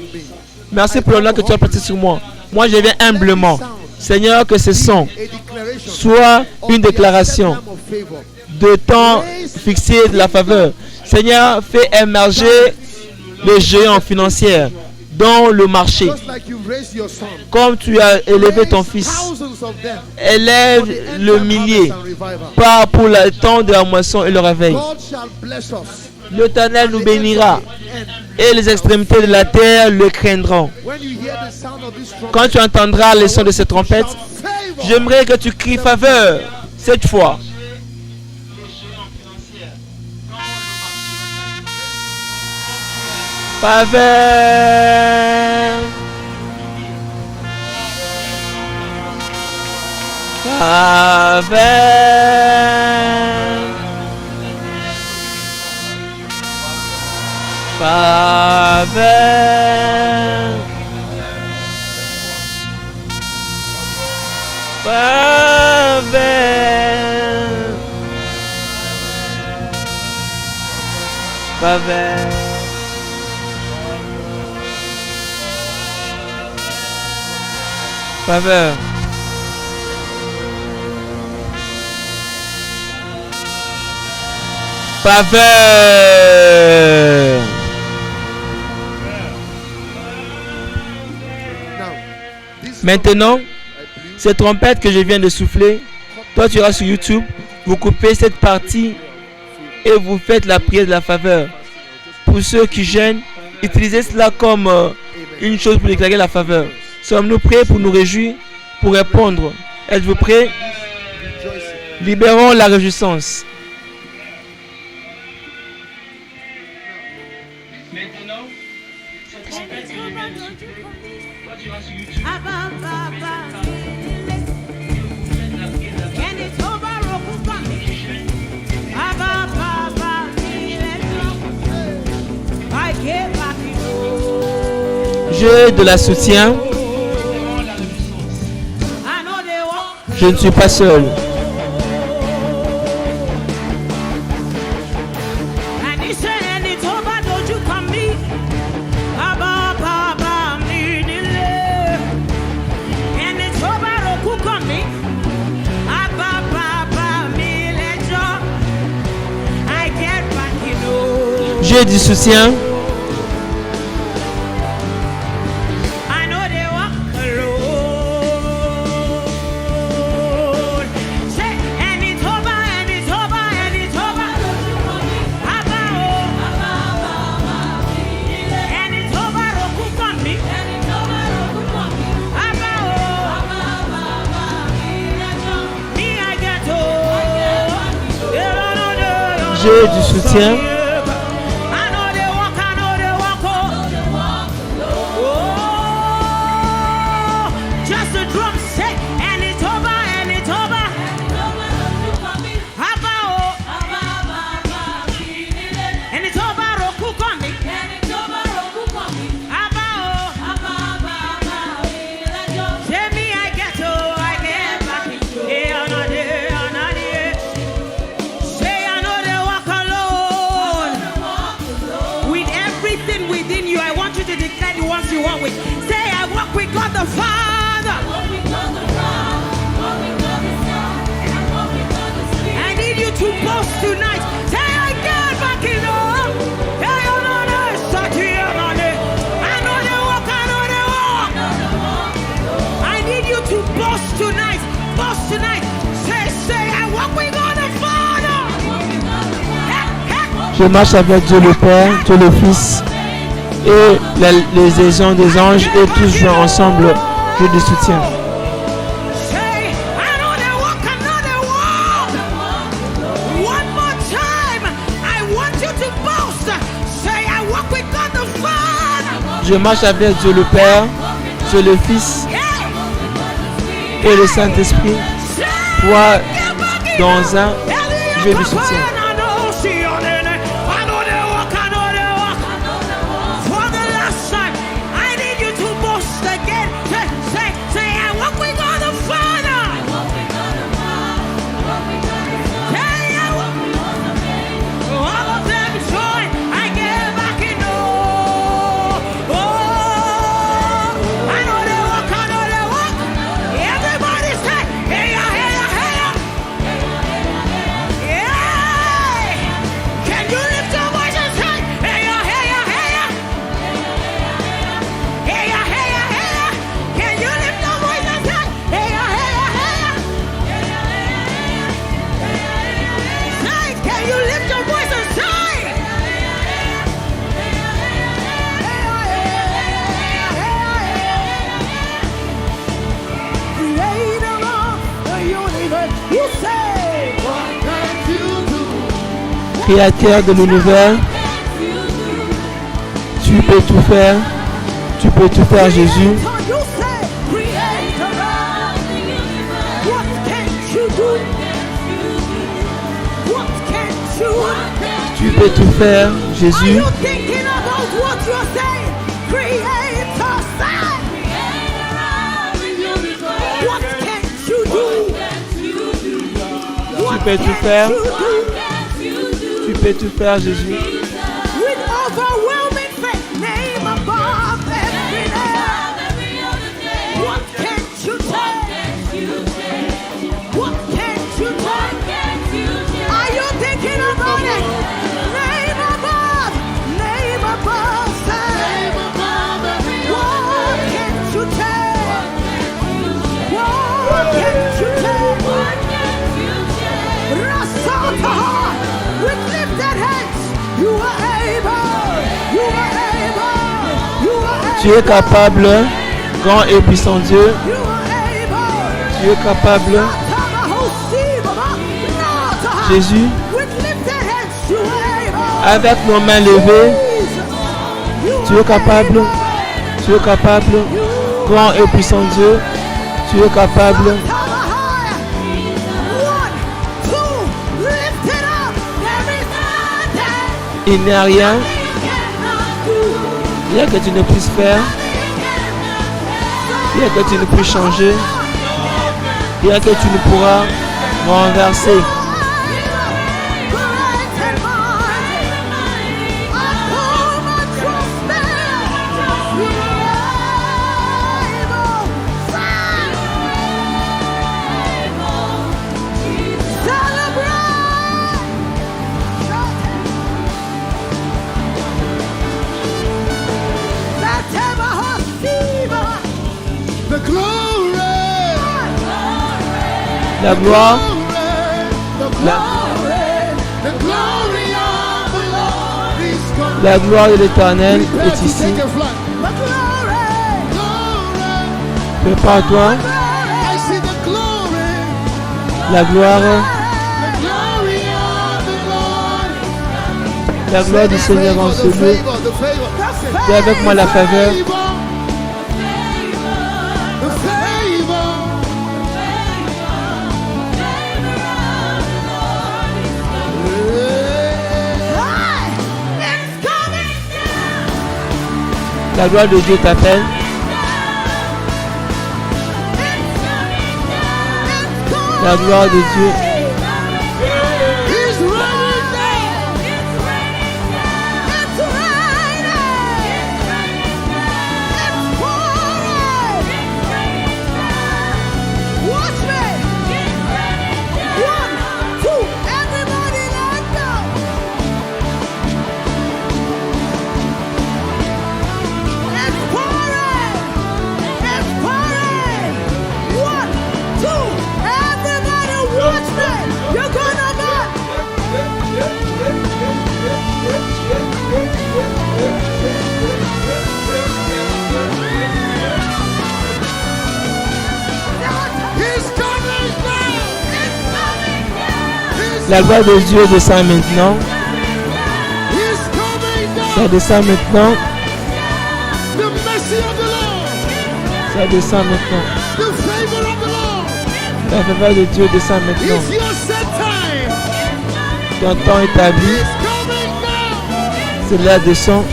Merci pour le nom que tu as placé sur moi. Moi, je viens humblement. Seigneur, que ce son soit une déclaration de temps fixé de la faveur. Seigneur, fais émerger les géants financiers dans le marché. Comme tu as élevé ton fils, élève le millier, pas pour le temps de la moisson et le réveil. L'Éternel nous bénira et les extrémités de la terre le craindront. Quand tu entendras les sons de cette trompette, j'aimerais que tu cries faveur cette fois. Faveur. Faveur. Faveur. Faveur. Faveur. Faveur. Faveur. Maintenant, cette trompette que je viens de souffler, toi tu iras sur YouTube, vous coupez cette partie et vous faites la prière de la faveur. Pour ceux qui gênent, utilisez cela comme une chose pour déclarer la faveur. Sommes-nous prêts pour nous réjouir, pour répondre? Êtes-vous prêts? Libérons la réjouissance. Maintenant, cette trompette que je viens de souffler, toi tu iras sur YouTube. J'ai de la soutien. Je ne suis pas seul. J'ai du soutien. Dieu du soutien. Je marche avec Dieu le Père, Dieu le Fils et les légions des anges et tous joints ensemble, Dieu de soutien. Je marche avec Dieu le Père, Dieu le Fils et le Saint-Esprit, toi dans un Dieu de soutien. Créateur de l'univers, tu peux tout faire, Jésus. Tu peux tout faire, Jésus. Tu peux tout faire. Tu peux tout faire, Jésus. Tu es capable, grand et puissant Dieu. Tu es capable. Jésus, avec nos mains levées, tu es capable, grand et puissant Dieu, tu es capable. Il n'y a rien que tu ne puisses faire, rien que tu ne puisses changer, rien que tu ne pourras renverser. La gloire, la gloire de l'Éternel est ici. Prépare-toi. La gloire La gloire du Seigneur en ce lieu. Dis avec moi la faveur. La gloire de Dieu t'appelle. La gloire de Dieu. La gloire de Dieu descend maintenant. Ça descend maintenant. Ça descend maintenant. La faveur de Dieu descend maintenant. Ton temps établi. Cela descend.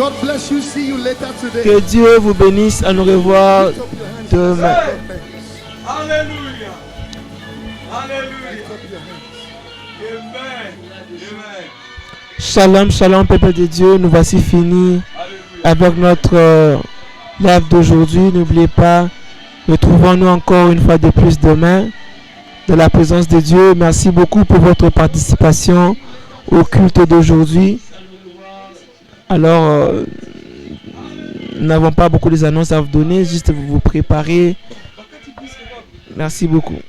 God bless you. See you later today. Que Dieu vous bénisse. À nous revoir demain. Alléluia. Alléluia. Amen. Amen. Shalom, shalom, peuple de Dieu. Nous voici finis avec notre live d'aujourd'hui. N'oubliez pas, retrouvons-nous encore une fois de plus demain dans la présence de Dieu. Merci beaucoup pour votre participation au culte d'aujourd'hui. Alors, nous n'avons pas beaucoup d'annonces à vous donner, juste vous préparer. Merci beaucoup.